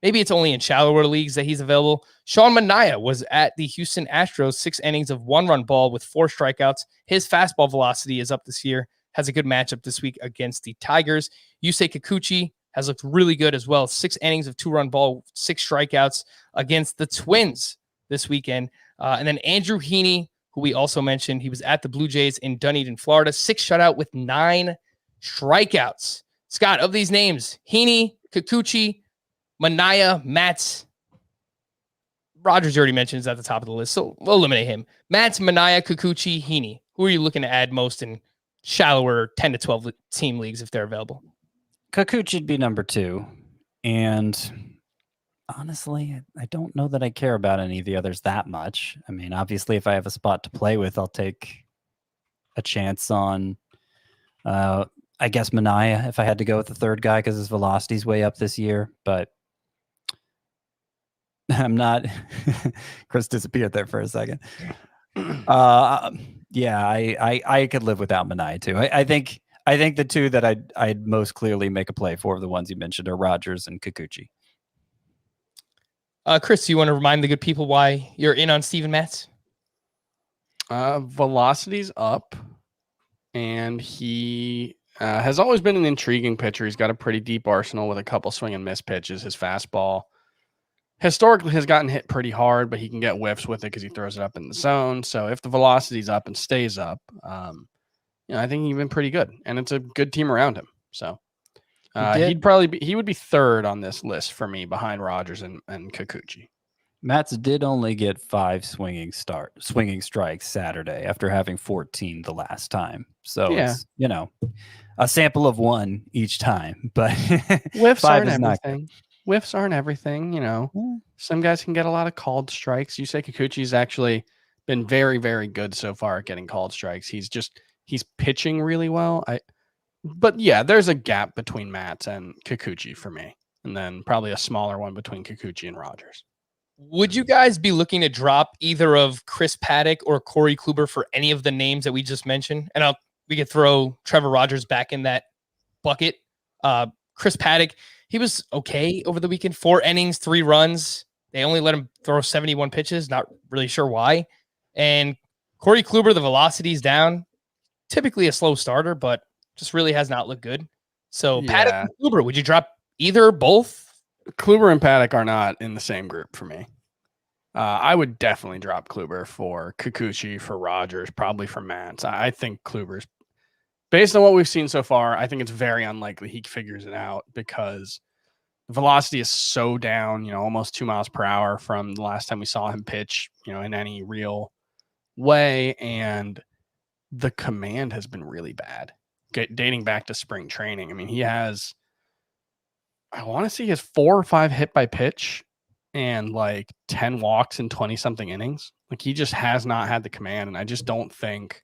maybe it's only in shallower leagues that he's available. Sean Manaea was at the Houston Astros, 6 innings of 1-run ball with 4 strikeouts. His fastball velocity is up this year. Has a good matchup this week against the Tigers. Yusei Kikuchi has looked really good as well. 6 innings of 2-run ball, 6 strikeouts against the Twins this weekend. And then Andrew Heaney, who we also mentioned, he was at the Blue Jays in Dunedin, Florida. 6 shutout with 9 strikeouts. Scott, of these names, Heaney, Kikuchi, Manaea, Matz, Rogers already mentioned is at the top of the list, so we'll eliminate him. Matz, Manaea, Kikuchi, Heaney. Who are you looking to add most in shallower 10 to 12 team leagues if they're available? Kikuchi would be number 2. And honestly, I don't know that I care about any of the others that much. Obviously, if I have a spot to play with, I'll take a chance on, I guess, Manaea if I had to go with the third guy because his velocity's way up this year. But I'm not. Chris disappeared there for a second. Yeah, I could live without Manaea too. I think the two that I'd most clearly make a play for, the ones you mentioned, are Rogers and Kikuchi. Chris, do you want to remind the good people why you're in on Steven Matz? Velocity's up, and he has always been an intriguing pitcher. He's got a pretty deep arsenal with a couple swing and miss pitches. His fastball historically has gotten hit pretty hard, but he can get whiffs with it because he throws it up in the zone. So if the velocity's up and stays up, I think he's been pretty good, and it's a good team around him. So he would be third on this list for me behind Rogers and Kikuchi. Matz did only get 5 swinging strikes Saturday after having 14 the last time. So it's, a sample of 1 each time, but whiffs 5 aren't is not everything. Whiffs aren't everything. Some guys can get a lot of called strikes. You say Kikuchi's actually been very, very good so far at getting called strikes. He's pitching really well. But yeah, there's a gap between Matz and Kikuchi for me, and then probably a smaller one between Kikuchi and Rogers. Would you guys be looking to drop either of Chris Paddock or Corey Kluber for any of the names that we just mentioned? And we could throw Trevor Rogers back in that bucket. Chris Paddock, he was okay over the weekend. 4 innings, 3 runs. They only let him throw 71 pitches. Not really sure why. And Corey Kluber, the velocity's down. Typically a slow starter, but just really has not looked good. So Paddock and Kluber, would you drop either, both? Kluber and Paddock are not in the same group for me. I would definitely drop Kluber for Kikuchi, for Rogers, probably for Matz. I think Kluber's, based on what we've seen so far, I think it's very unlikely he figures it out because the velocity is so down, almost 2 miles per hour from the last time we saw him pitch, in any real way. And the command has been really bad, dating back to spring training. I mean, he has, I want to see his 4 or 5 hit by pitch and like 10 walks in 20 something innings. Like he just has not had the command. And I just don't think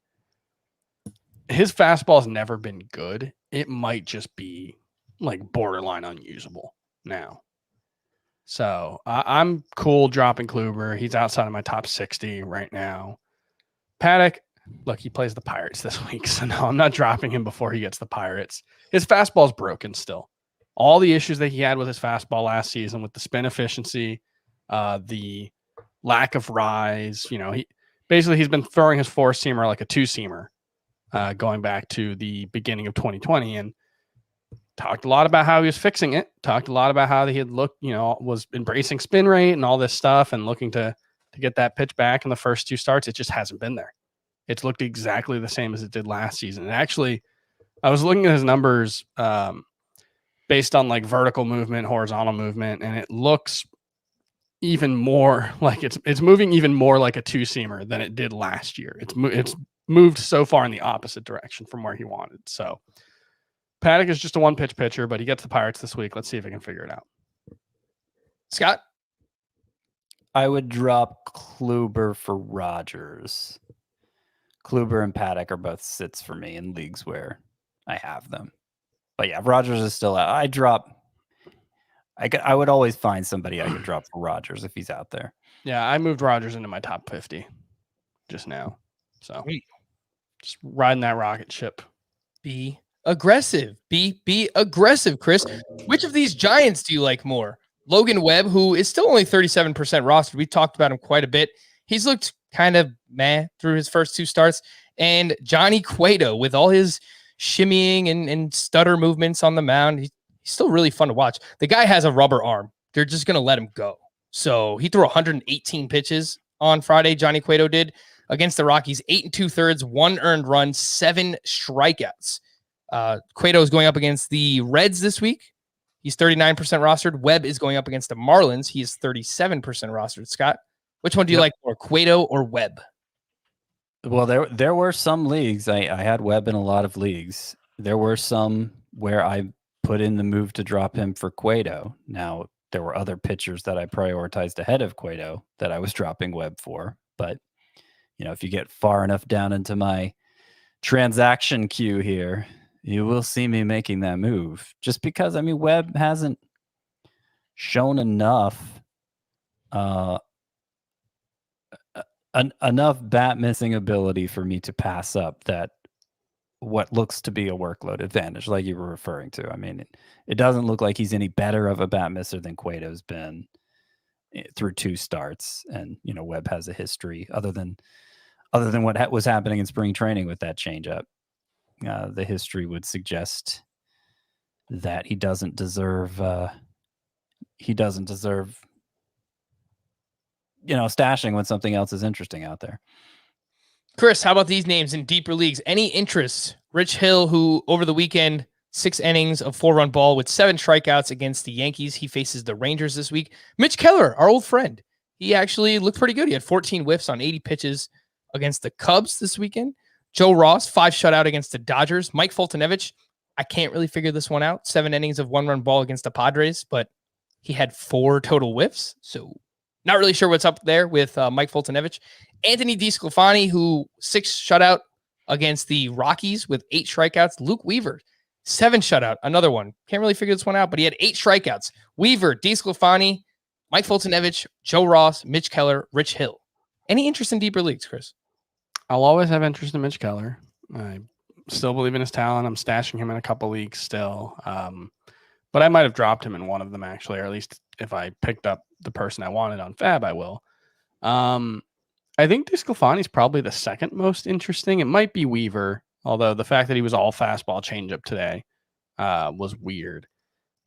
his fastball has never been good. It might just be like borderline unusable now. So I'm cool dropping Kluber. He's outside of my top 60 right now. Paddock, look, he plays the Pirates this week. So no, I'm not dropping him before he gets the Pirates. His fastball's broken still. All the issues that he had with his fastball last season, with the spin efficiency, the lack of rise, he's been throwing his 4-seamer like a 2-seamer, going back to the beginning of 2020, and talked a lot about how he was fixing it. Talked a lot about how he had looked, was embracing spin rate and all this stuff, and looking to get that pitch back in the first 2 starts. It just hasn't been there. It's looked exactly the same as it did last season. And actually, I was looking at his numbers, based on like vertical movement, horizontal movement, and it looks even more like it's moving even more like a 2-seamer than it did last year. It's moved so far in the opposite direction from where he wanted. So Paddock is just a 1-pitch pitcher, but he gets the Pirates this week. Let's see if he can figure it out. Scott? I would drop Kluber for Rogers. Kluber and Paddock are both sits for me in leagues where I have them. But yeah, Rogers is still out. I would always find somebody I could drop for Rogers if he's out there. Yeah, I moved Rogers into my top 50 just now. So just riding that rocket ship. Be aggressive. Be aggressive, Chris. Which of these Giants do you like more? Logan Webb, who is still only 37% rostered. We talked about him quite a bit. He's looked kind of meh through his first 2 starts. And Johnny Cueto, with all his shimmying and stutter movements on the mound, he's still really fun to watch. The guy has a rubber arm. They're just going to let him go. So he threw 118 pitches on Friday. Johnny Cueto did against the Rockies, 8 2/3, 1 earned run, 7 strikeouts. Cueto is going up against the Reds this week. He's 39% rostered. Webb is going up against the Marlins. He is 37% rostered. Scott, which one do you like more, Cueto or Webb? Well, there were some leagues. I had Webb in a lot of leagues. There were some where I put in the move to drop him for Cueto. Now, there were other pitchers that I prioritized ahead of Cueto that I was dropping Webb for. But, if you get far enough down into my transaction queue here, you will see me making that move. Just because, Webb hasn't shown enough enough bat missing ability for me to pass up that what looks to be a workload advantage, like you were referring to. It doesn't look like he's any better of a bat misser than Cueto's been through 2 starts. And, Webb has a history other than what was happening in spring training with that changeup. The history would suggest that he doesn't deserve stashing when something else is interesting out there. Chris, how about these names in deeper leagues? Any interest? Rich Hill, who over the weekend, 6 innings of 4-run ball with 7 strikeouts against the Yankees. He faces the Rangers this week. Mitch Keller, our old friend. He actually looked pretty good. He had 14 whiffs on 80 pitches against the Cubs this weekend. Joe Ross, 5 shutout against the Dodgers. Mike Fultonevich, I can't really figure this one out. 7 innings of 1-run ball against the Padres, but he had 4 total whiffs. So Not really sure what's up there with Mike Foltynewicz. Anthony DeSclafani, who 6 shutout against the Rockies with 8 strikeouts. Luke Weaver, 7 shutout. Another one. Can't really figure this one out, but he had 8 strikeouts. Weaver, DeSclafani, Mike Foltynewicz, Joe Ross, Mitch Keller, Rich Hill. Any interest in deeper leagues, Chris? I'll always have interest in Mitch Keller. I still believe in his talent. I'm stashing him in a couple leagues still. But I might have dropped him in one of them, actually, or at least if I picked up the person I wanted on Fab, I will. I think DeSclafani is probably the second most interesting. It might be Weaver, although the fact that he was all fastball changeup today was weird.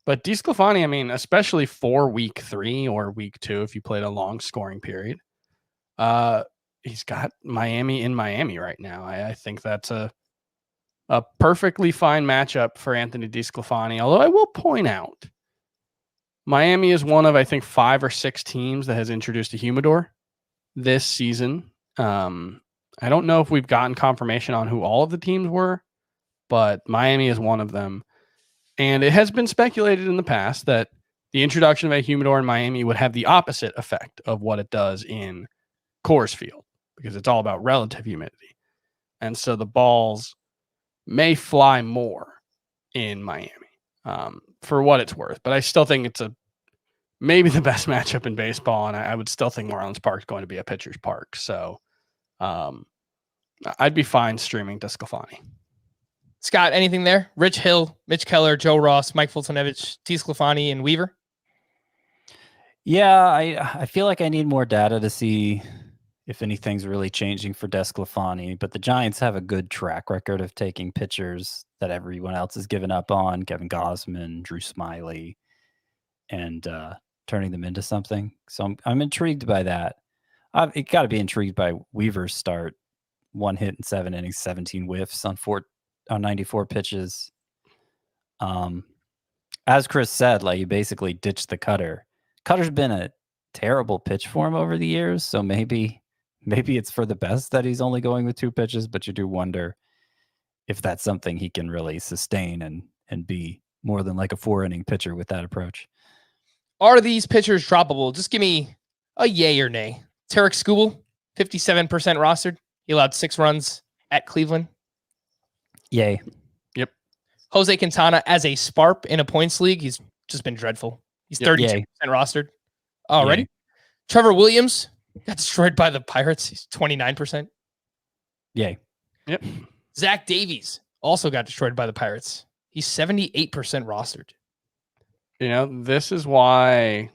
But DeSclafani, I mean, especially for week 3 or week 2, if you played a long scoring period, he's got Miami in Miami right now. I think that's a perfectly fine matchup for Anthony DeSclafani. Although I will point out, Miami is one of, I think, 5 or 6 teams that has introduced a humidor this season. I don't know if we've gotten confirmation on who all of the teams were, but Miami is one of them. And it has been speculated in the past that the introduction of a humidor in Miami would have the opposite effect of what it does in Coors Field, because it's all about relative humidity. And so the balls may fly more in Miami for what it's worth. But I still think it's maybe the best matchup in baseball, and I would still think Marlins Park is going to be a pitcher's park. So I'd be fine streaming DeSclafani. Scott, anything there? Rich Hill, Mitch Keller, Joe Ross, Mike Foltynewicz, DeSclafani, and Weaver? Yeah, I feel like I need more data to see if anything's really changing for DeSclafani, but the Giants have a good track record of taking pitchers that everyone else has given up on, Kevin Gausman, Drew Smyly, and turning them into something. So I'm intrigued by that. I've got to be intrigued by Weaver's start. 1 hit in 7 innings, 17 whiffs on 94 pitches. As Chris said, like, you basically ditched the cutter. Cutter's been a terrible pitch for him over the years, so maybe it's for the best that he's only going with 2 pitches, but you do wonder if that's something he can really sustain and be more than like a 4-inning pitcher with that approach. Are these pitchers droppable? Just give me a yay or nay. Tarek Skubal, 57% rostered. He allowed 6 runs at Cleveland. Yay. Yep. Jose Quintana as a SPARP in a points league. He's just been dreadful. He's 32% rostered. Already. Trevor Williams got destroyed by the Pirates. He's 29%. Yay. Yep. Zach Davies also got destroyed by the Pirates. He's 78% rostered. This is why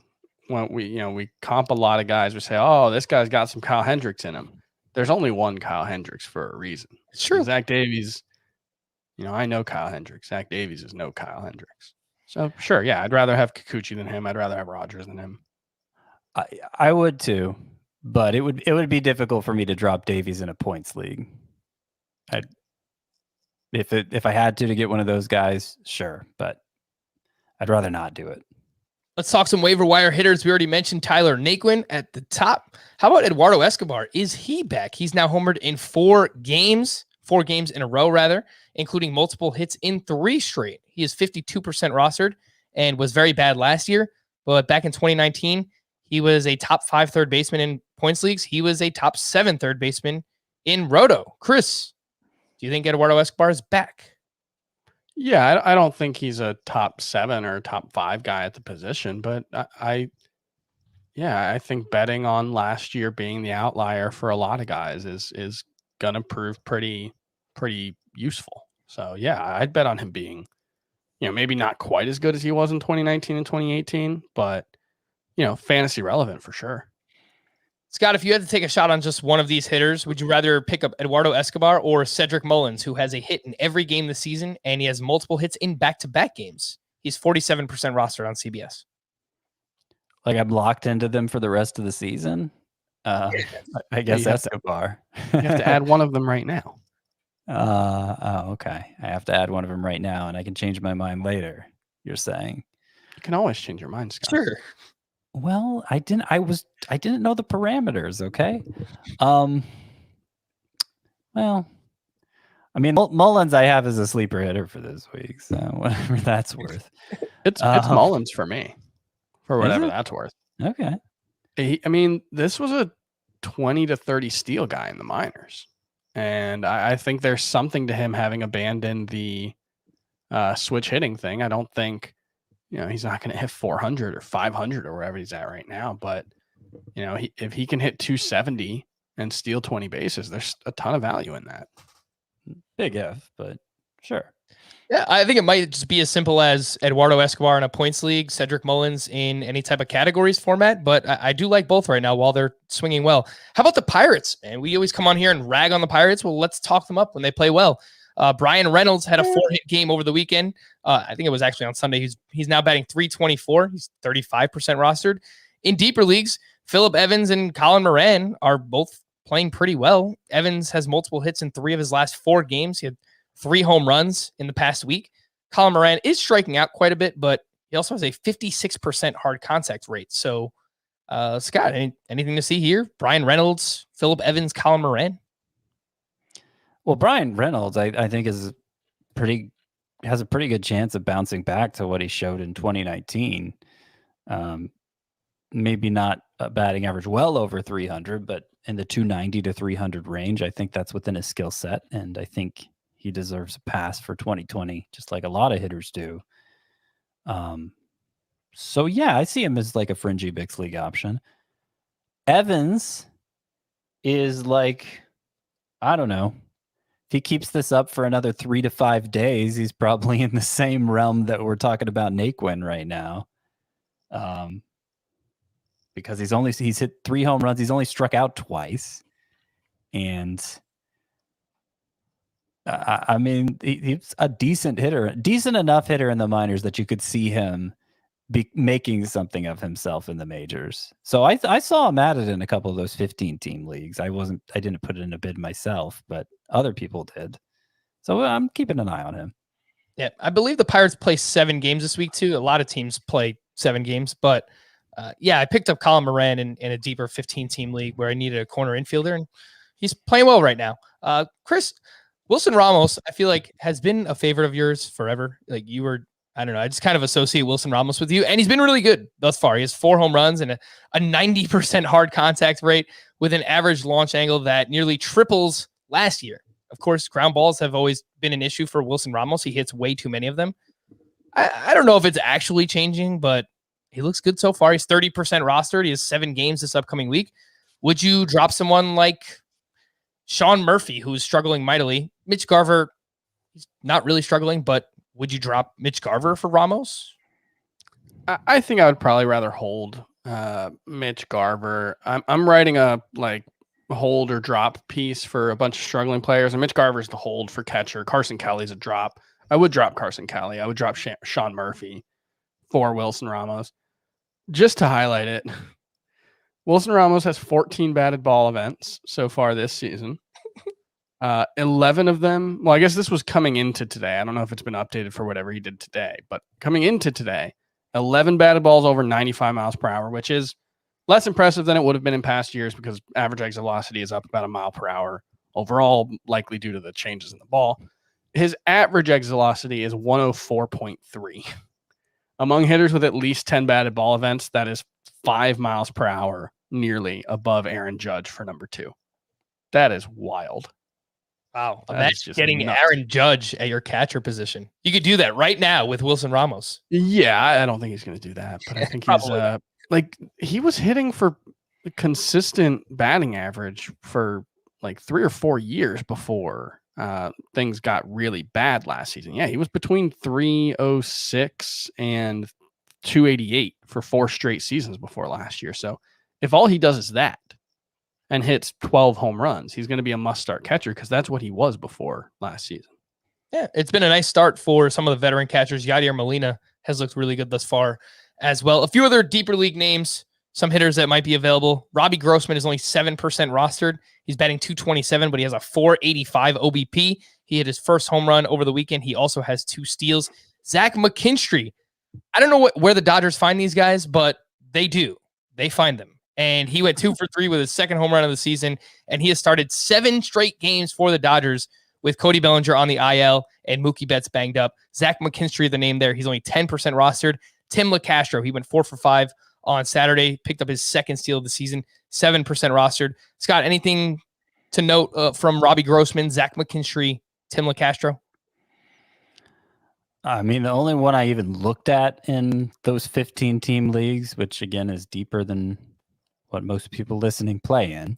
when we comp a lot of guys, we say, oh, this guy's got some Kyle Hendricks in him. There's only one Kyle Hendricks for a reason. It's true. Zach Davies, I know Kyle Hendricks. Zach Davies is no Kyle Hendricks. So sure, yeah, I'd rather have Kikuchi than him. I'd rather have Rogers than him. I would too, but it would be difficult for me to drop Davies in a points league. If I had to get one of those guys, sure, but I'd rather not do it. Let's talk some waiver wire hitters. We already mentioned Tyler Naquin at the top. How about Eduardo Escobar? Is he back? He's now homered in 4 games in a row, rather, including multiple hits in 3 straight. He is 52% rostered and was very bad last year. But back in 2019, he was a top 5 third baseman in points leagues. He was a top 7 third baseman in Roto. Chris, do you think Eduardo Escobar is back? Yeah, I don't think he's a top 7 or top 5 guy at the position, but I think betting on last year being the outlier for a lot of guys is gonna prove pretty useful. So yeah, I'd bet on him being, maybe not quite as good as he was in 2019 and 2018, but fantasy relevant for sure. Scott, if you had to take a shot on just one of these hitters, would you rather pick up Eduardo Escobar or Cedric Mullins, who has a hit in every game this season, and he has multiple hits in back-to-back games? He's 47% rostered on CBS. Like, I'm locked into them for the rest of the season? I guess Escobar. You have to add one of them right now. Okay. I have to add one of them right now, and I can change my mind later, you're saying? You can always change your mind, Scott. Sure. Well, I didn't know the parameters. Okay. Well, I mean, Mullins I have as a sleeper hitter for this week, so whatever that's worth. It's Mullins for me, for whatever that's worth. Okay. This was a 20 to 30 steal guy in the minors. And I think there's something to him having abandoned the switch hitting thing. I don't think, he's not going to hit 400 or 500 or wherever he's at right now. But, if he can hit 270 and steal 20 bases, there's a ton of value in that. Big if, but sure. Yeah, I think it might just be as simple as Eduardo Escobar in a points league, Cedric Mullins in any type of categories format, but I do like both right now while they're swinging well. How about the Pirates? And we always come on here and rag on the Pirates. Well, let's talk them up when they play well. Brian Reynolds had a 4-hit game over the weekend. I think it was actually on Sunday. He's now batting .324. He's 35% rostered. In deeper leagues, Phillip Evans and Colin Moran are both playing pretty well. Evans has multiple hits in 3 of his last 4 games. He had 3 home runs in the past week. Colin Moran is striking out quite a bit, but he also has a 56% hard contact rate. So, Scott, anything to see here? Brian Reynolds, Phillip Evans, Colin Moran? Well, Brian Reynolds, I think has a pretty good chance of bouncing back to what he showed in 2019. Maybe not a batting average well over 300, but in the 290 to 300 range. I think that's within his skill set, and I think he deserves a pass for 2020, just like a lot of hitters do. So yeah, I see him as like a fringy Bix League option. Evans is like, I don't know. If he keeps this up for another 3 to 5 days, he's probably in the same realm that we're talking about Naquin right now. Because he's hit 3 home runs. He's only struck out twice. And he's a decent hitter, decent enough hitter in the minors that you could see him be making something of himself in the majors. So I saw him at it in a couple of those 15-team leagues. I didn't put it in a bid myself, but other people did. So I'm keeping an eye on him. Yeah, I believe the Pirates play 7 games this week too. A lot of teams play 7 games, but I picked up Colin Moran in a deeper 15-team league where I needed a corner infielder, and he's playing well right now. Chris, Wilson Ramos, I feel like, has been a favorite of yours forever. Like you were, I don't know, I just kind of associate Wilson Ramos with you, and he's been really good thus far. He has 4 home runs and a 90% hard contact rate with an average launch angle that nearly triples last year. Of course, ground balls have always been an issue for Wilson Ramos. He hits way too many of them. I don't know if it's actually changing, but he looks good so far. He's 30% rostered. He has 7 games this upcoming week. Would you drop someone like Sean Murphy, who's struggling mightily? Mitch Garver, he's not really struggling, but would you drop Mitch Garver for Ramos? I think I would probably rather hold Mitch Garver. I'm writing a hold or drop piece for a bunch of struggling players, and Mitch Garver's the hold for catcher. Carson Kelly's a drop. I would drop Carson Kelly. I would drop Sean Murphy for Wilson Ramos. Just to highlight it, Wilson Ramos has 14 batted ball events so far this season. 11 of them, well, I guess this was coming into today. I don't know if it's been updated for whatever he did today, but coming into today, 11 batted balls over 95 miles per hour, which is less impressive than it would have been in past years because average exit velocity is up about a mile per hour overall, likely due to the changes in the ball. His average exit velocity is 104.3. Among hitters with at least 10 batted ball events, that is 5 miles per hour, nearly above Aaron Judge for number 2. That is wild. Wow. Imagine getting nuts. Aaron Judge at your catcher position. You could do that right now with Wilson Ramos. Yeah, I don't think he's going to do that, but I think he's he was hitting for consistent batting average for 3 or 4 years before things got really bad last season. Yeah, he was between 306 and 288 for 4 straight seasons before last year. So if all he does is that and hits 12 home runs, he's going to be a must-start catcher because that's what he was before last season. Yeah, it's been a nice start for some of the veteran catchers. Yadier Molina has looked really good thus far as well. A few other deeper league names, some hitters that might be available. Robbie Grossman is only 7% rostered. He's batting .227, but he has a .485 OBP. He hit his first home run over the weekend. He also has 2 steals. Zach McKinstry. I don't know where the Dodgers find these guys, but they do. They find them. And he went 2 for 3 with his second home run of the season. And he has started 7 straight games for the Dodgers with Cody Bellinger on the IL and Mookie Betts banged up. Zach McKinstry, the name there. He's only 10% rostered. Tim LeCastro, he went 4 for 5 on Saturday. Picked up his second steal of the season, 7% rostered. Scott, anything to note from Robbie Grossman, Zach McKinstry, Tim LeCastro? I mean, the only one I even looked at in those 15-team leagues, which again is deeper than what most people listening play in,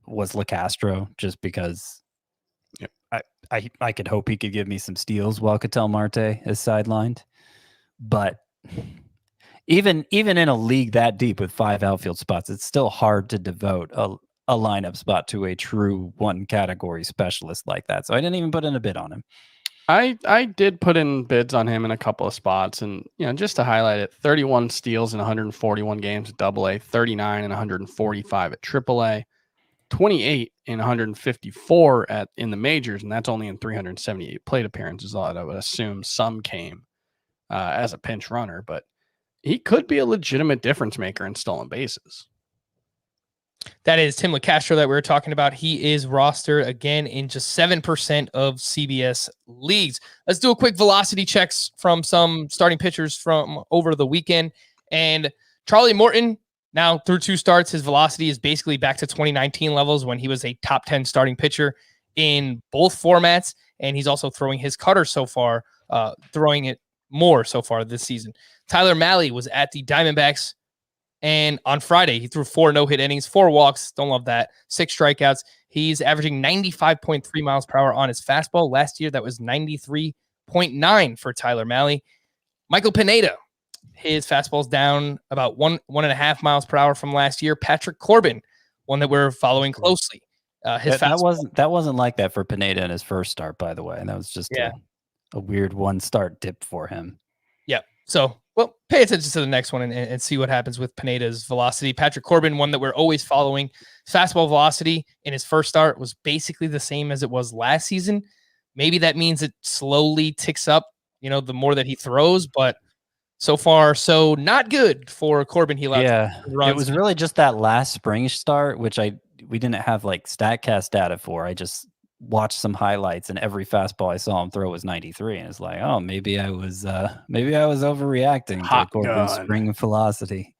was LeCastro, just because I could hope he could give me some steals while Ketel Marte is sidelined. But even in a league that deep with 5 outfield spots, it's still hard to devote a lineup spot to a true one category specialist like that. So I didn't even put in a bid on him. I did put in bids on him in a couple of spots, and just to highlight it, 31 steals in 141 games at AA, 39 and 145 at AAA, 28 in 154 in the majors, and that's only in 378 plate appearances. I would assume some came as a pinch runner, but he could be a legitimate difference maker in stolen bases. That is Tim LeCastro that we were talking about. He is rostered again in just 7% of CBS leagues. Let's do a quick velocity checks from some starting pitchers from over the weekend. And Charlie Morton, now through 2 starts, his velocity is basically back to 2019 levels when he was a top 10 starting pitcher in both formats. And he's also throwing his cutter so far, throwing it more so far this season. Tyler Mahle was at the Diamondbacks, and on Friday, he threw 4 no-hit innings, 4 walks. Don't love that. 6 strikeouts. He's averaging 95.3 miles per hour on his fastball. Last year, that was 93.9 for Tyler Mahle. Michael Pineda, his fastball's down about 1.5 miles per hour from last year. Patrick Corbin, one that we're following closely. That wasn't like that for Pineda in his first start, by the way. And that was just a weird one-start dip for him. Yeah. So, well, pay attention to the next one and see what happens with Pineda's velocity. Patrick Corbin, one that we're always following. Fastball velocity in his first start was basically the same as it was last season. Maybe that means it slowly ticks up, the more that he throws, but so far, so not good for Corbin. He allowed runs. It was really just that last spring start, which we didn't have like StatCast data for. I just watched some highlights, and every fastball I saw him throw was 93, and it's like, oh, maybe I was overreacting to Corbin's spring velocity.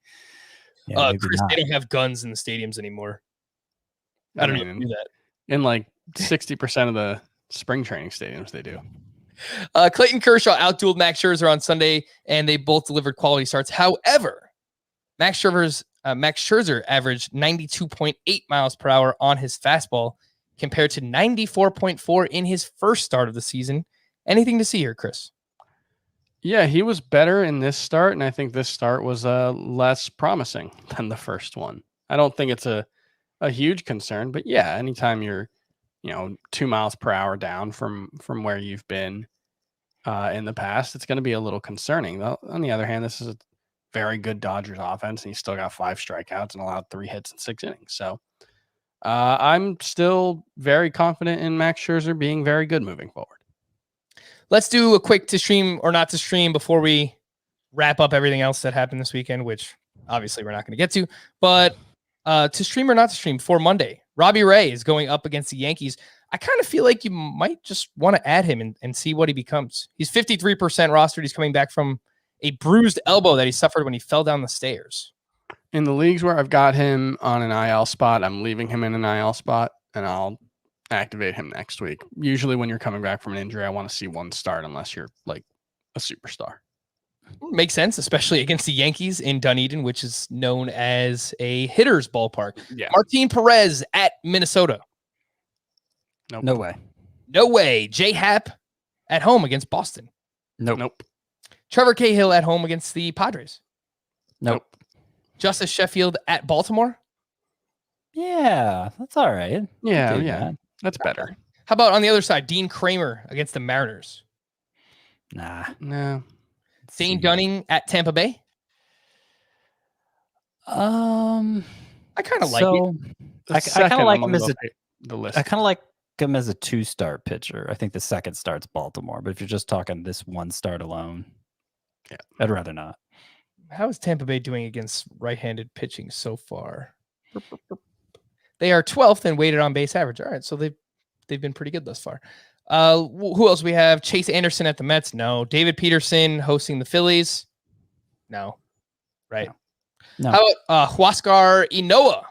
Yeah, Chris, they don't have guns in the stadiums anymore. I don't know do that. In like 60% of the spring training stadiums, they do. Clayton Kershaw outdueled Max Scherzer on Sunday, and they both delivered quality starts. However, Max Scherzer averaged 92.8 miles per hour on his fastball, compared to 94.4 in his first start of the season. Anything to see here, Chris? Yeah, he was better in this start, and I think this start was less promising than the first one. I don't think it's a huge concern, but yeah, anytime you're 2 miles per hour down from where you've been in the past, it's going to be a little concerning. Though, on the other hand, this is a very good Dodgers offense, and he still got 5 strikeouts and allowed 3 hits in 6 innings. So I'm still very confident in Max Scherzer being very good moving forward. Let's do a quick to stream or not to stream before we wrap up everything else that happened this weekend, which obviously we're not going to get to. But to stream or not to stream for Monday, Robbie Ray is going up against the Yankees. I kind of feel like you might just want to add him and see what he becomes. He's 53% rostered. He's coming back from a bruised elbow that he suffered when he fell down the stairs. In the leagues where I've got him on an IL spot, I'm leaving him in an IL spot, and I'll activate him next week. Usually when you're coming back from an injury, I want to see 1 start unless you're like a superstar. Makes sense, especially against the Yankees in Dunedin, which is known as a hitter's ballpark. Yeah. Martin Perez at Minnesota. Nope. No way. No way. J Happ at home against Boston. Nope. Trevor Cahill at home against the Padres. Nope. Justice Sheffield at Baltimore. Yeah, that's all right. Yeah. That's better. How about on the other side, Dean Kramer against the Mariners? Nah. No. Dane Dunning at Tampa Bay. I kind of like it. I kind of like him as the list. I kind of like him as a 2-start pitcher. I think the second start's Baltimore, but if you're just talking this 1 start alone, yeah, I'd rather not. How is Tampa Bay doing against right-handed pitching so far? They are 12th in weighted on base average. All right, so they've been pretty good thus far. Who else we have? Chase Anderson at the Mets? No. David Peterson hosting the Phillies? No. Right. No. How about Huascar Inoa?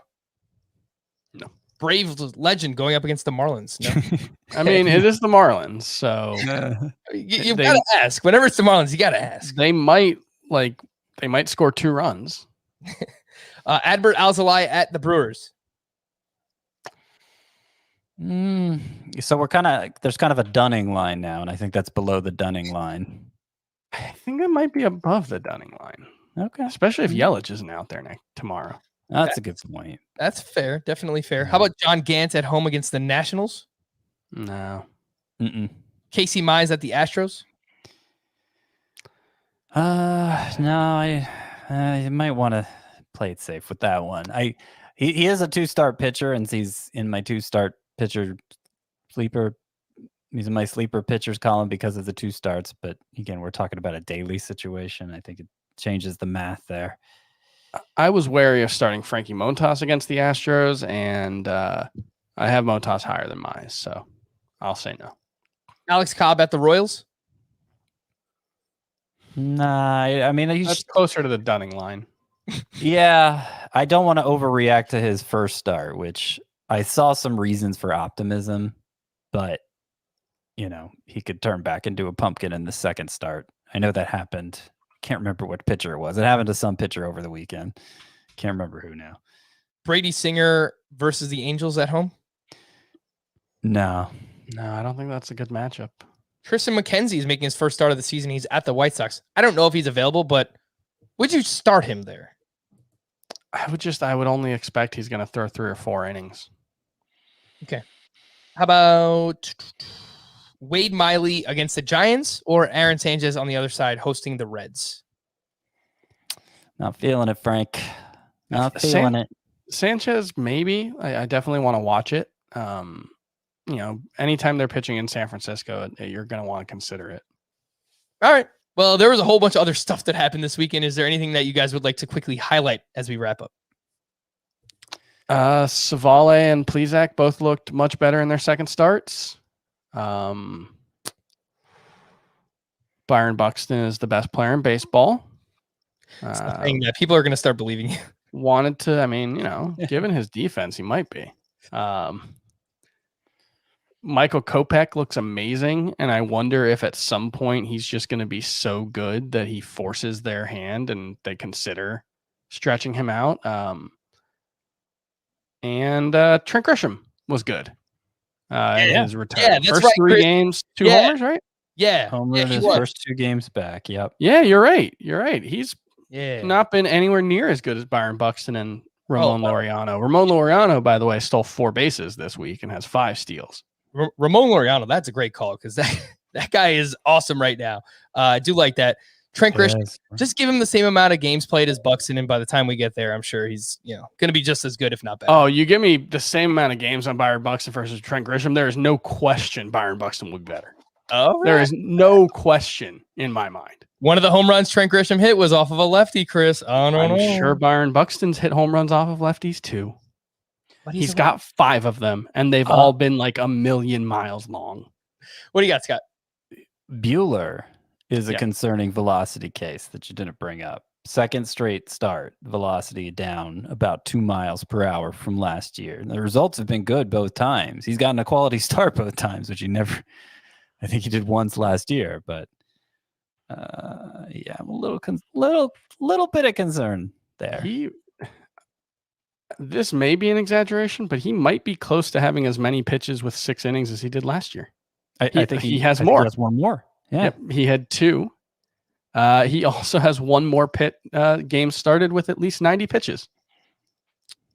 No. Brave legend going up against the Marlins. No. I mean, it is the Marlins, so You've got to ask. Whenever it's the Marlins, you got to ask. they might score 2 runs. Adbert Alzolay at the Brewers. So there's kind of a Dunning line now, and I think that's below the Dunning line. I think it might be above the Dunning line. Okay. Especially if Yelich isn't out there tomorrow. That's a good point. That's fair. Definitely fair. How about John Gant at home against the Nationals? No. Casey Mize at the Astros? No, I might want to play it safe with that one. He is a 2-start pitcher, and he's in my 2-start pitcher sleeper. He's in my sleeper pitchers column because of the 2 starts. But again, we're talking about a daily situation. I think it changes the math there. I was wary of starting Frankie Montas against the Astros, and I have Montas higher than Mize, so I'll say no. Alex Cobb at the Royals? Nah, I mean, That's closer to the Dunning line. Yeah, I don't want to overreact to his first start, which I saw some reasons for optimism, but he could turn back into a pumpkin in the second start. I know that happened. Can't remember what pitcher it was. It happened to some pitcher over the weekend. Can't remember who now. Brady Singer versus the Angels at home? No, I don't think that's a good matchup. Tristan McKenzie is making his first start of the season. He's at the White Sox. I don't know if he's available, but would you start him there? I would only expect he's going to throw 3 or 4 innings. Okay. How about Wade Miley against the Giants or Aaron Sanchez on the other side hosting the Reds? not feeling it, Frank. Not feeling it. Sanchez, maybe. I definitely want to watch it. Anytime they're pitching in San Francisco, you're going to want to consider it. All right. Well, there was a whole bunch of other stuff that happened this weekend. Is there anything that you guys would like to quickly highlight as we wrap up? Savale and Plesac both looked much better in their second starts. Byron Buxton is the best player in baseball. Saying that people are going to start believing you. Wanted to, given his defense, he might be. Michael Kopech looks amazing, and I wonder if at some point he's just going to be so good that he forces their hand and they consider stretching him out. And Trent Grisham was good in his return. Yeah, that's first right, 3 Chris. games, 2 homers, right? Yeah. Homer in his first 2 games back. Yep. Yeah, you're right. He's Yeah. not been anywhere near as good as Byron Buxton and Ramon Laureano. Ramon Laureano, by the way, stole 4 bases this week and has 5 steals. Ramon Laureano, that's a great call because that guy is awesome right now. I do like that. Trent Grisham, just give him the same amount of games played as Buxton, and by the time we get there, I'm sure he's going to be just as good, if not better. Oh, you give me the same amount of games on Byron Buxton versus Trent Grisham, there is no question Byron Buxton would be better. Oh, there is no question in my mind. One of the home runs Trent Grisham hit was off of a lefty, Chris. I'm sure Byron Buxton's hit home runs off of lefties too. But he's got 5 of them, and they've all been like 1,000,000 miles long. What do you got, Scott? Bueller is a concerning velocity case that you didn't bring up. Second straight start, velocity down about 2 miles per hour from last year. The results have been good both times. He's gotten a quality start both times, which he never, I think he did once last year, but I'm a little bit of concern there. This may be an exaggeration, but he might be close to having as many pitches with 6 innings as he did last year. I think he has more. He has one more. Yeah. Yep, he had 2. He also has 1 more game started with at least 90 pitches.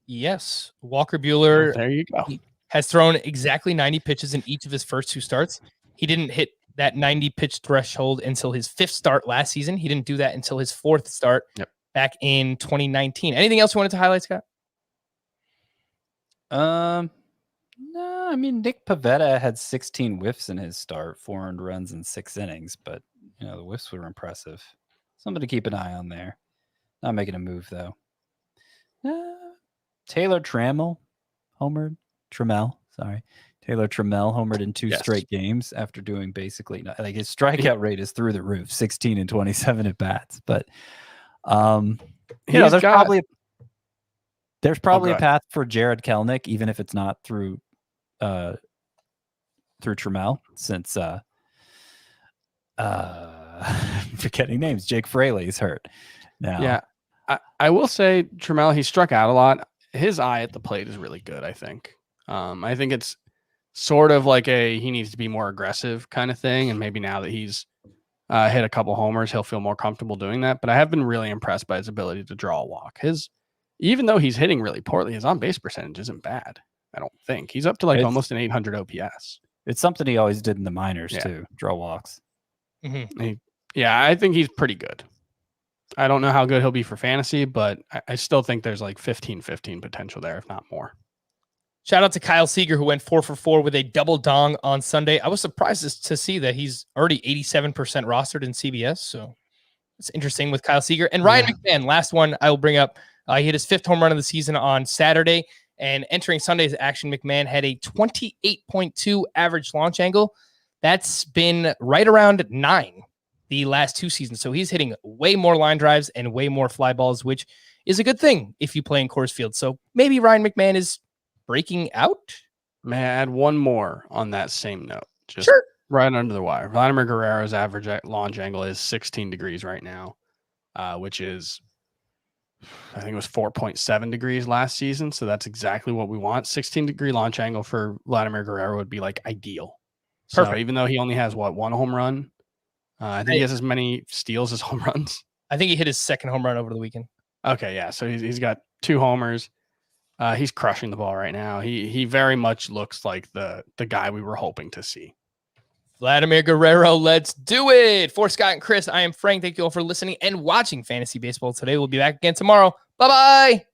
Yes. Walker Buehler there you go. Has thrown exactly 90 pitches in each of his first 2 starts. He didn't hit that 90 pitch threshold until his 5th start last season. He didn't do that until his 4th start back in 2019. Anything else you wanted to highlight, Scott? No, I mean, Nick Pivetta had 16 whiffs in his start, 4 earned runs in 6 innings, but the whiffs were impressive. Somebody to keep an eye on there. Not making a move though. Taylor Trammell homered. Taylor Trammell homered in 2 straight games after doing basically his strikeout rate is through the roof, 16 and 27 at bats. But there's probably a God. path for Jared Kelenic, even if it's not through Trammell, since forgetting names. Jake Fraley's hurt now. Yeah, I will say Trammell, he struck out a lot. His eye at the plate is really good, I think. I think it's sort of like he needs to be more aggressive kind of thing. And maybe now that he's hit a couple homers, he'll feel more comfortable doing that. But I have been really impressed by his ability to draw a walk. Even though he's hitting really poorly, his on-base percentage isn't bad, I don't think. He's up to almost an 800 OPS. It's something he always did in the minors too, draw walks. Mm-hmm. I think he's pretty good. I don't know how good he'll be for fantasy, but I still think there's 15-15 potential there, if not more. Shout out to Kyle Seager, who went 4 for 4 with a double dong on Sunday. I was surprised to see that he's already 87% rostered in CBS. So it's interesting with Kyle Seager. And Ryan McMahon, last one I will bring up. He hit his 5th home run of the season on Saturday. And entering Sunday's action, McMahon had a 28.2 average launch angle. That's been right around 9 the last 2 seasons. So he's hitting way more line drives and way more fly balls, which is a good thing if you play in Coors Field. So maybe Ryan McMahon is breaking out. May I add one more on that same note? Just Sure. right under the wire. Vladimir Guerrero's average launch angle is 16 degrees right now, which is, I think it was 4.7 degrees last season. So that's exactly what we want. 16-degree launch angle for Vladimir Guerrero would be ideal. Perfect. So even though he only has one home run, I think he has as many steals as home runs. I think he hit his 2nd home run over the weekend. Okay, yeah. So he's got 2 homers. He's crushing the ball right now. He very much looks like the guy we were hoping to see. Vladimir Guerrero, let's do it. For Scott and Chris, I am Frank. Thank you all for listening and watching Fantasy Baseball today. We'll be back again tomorrow. Bye-bye.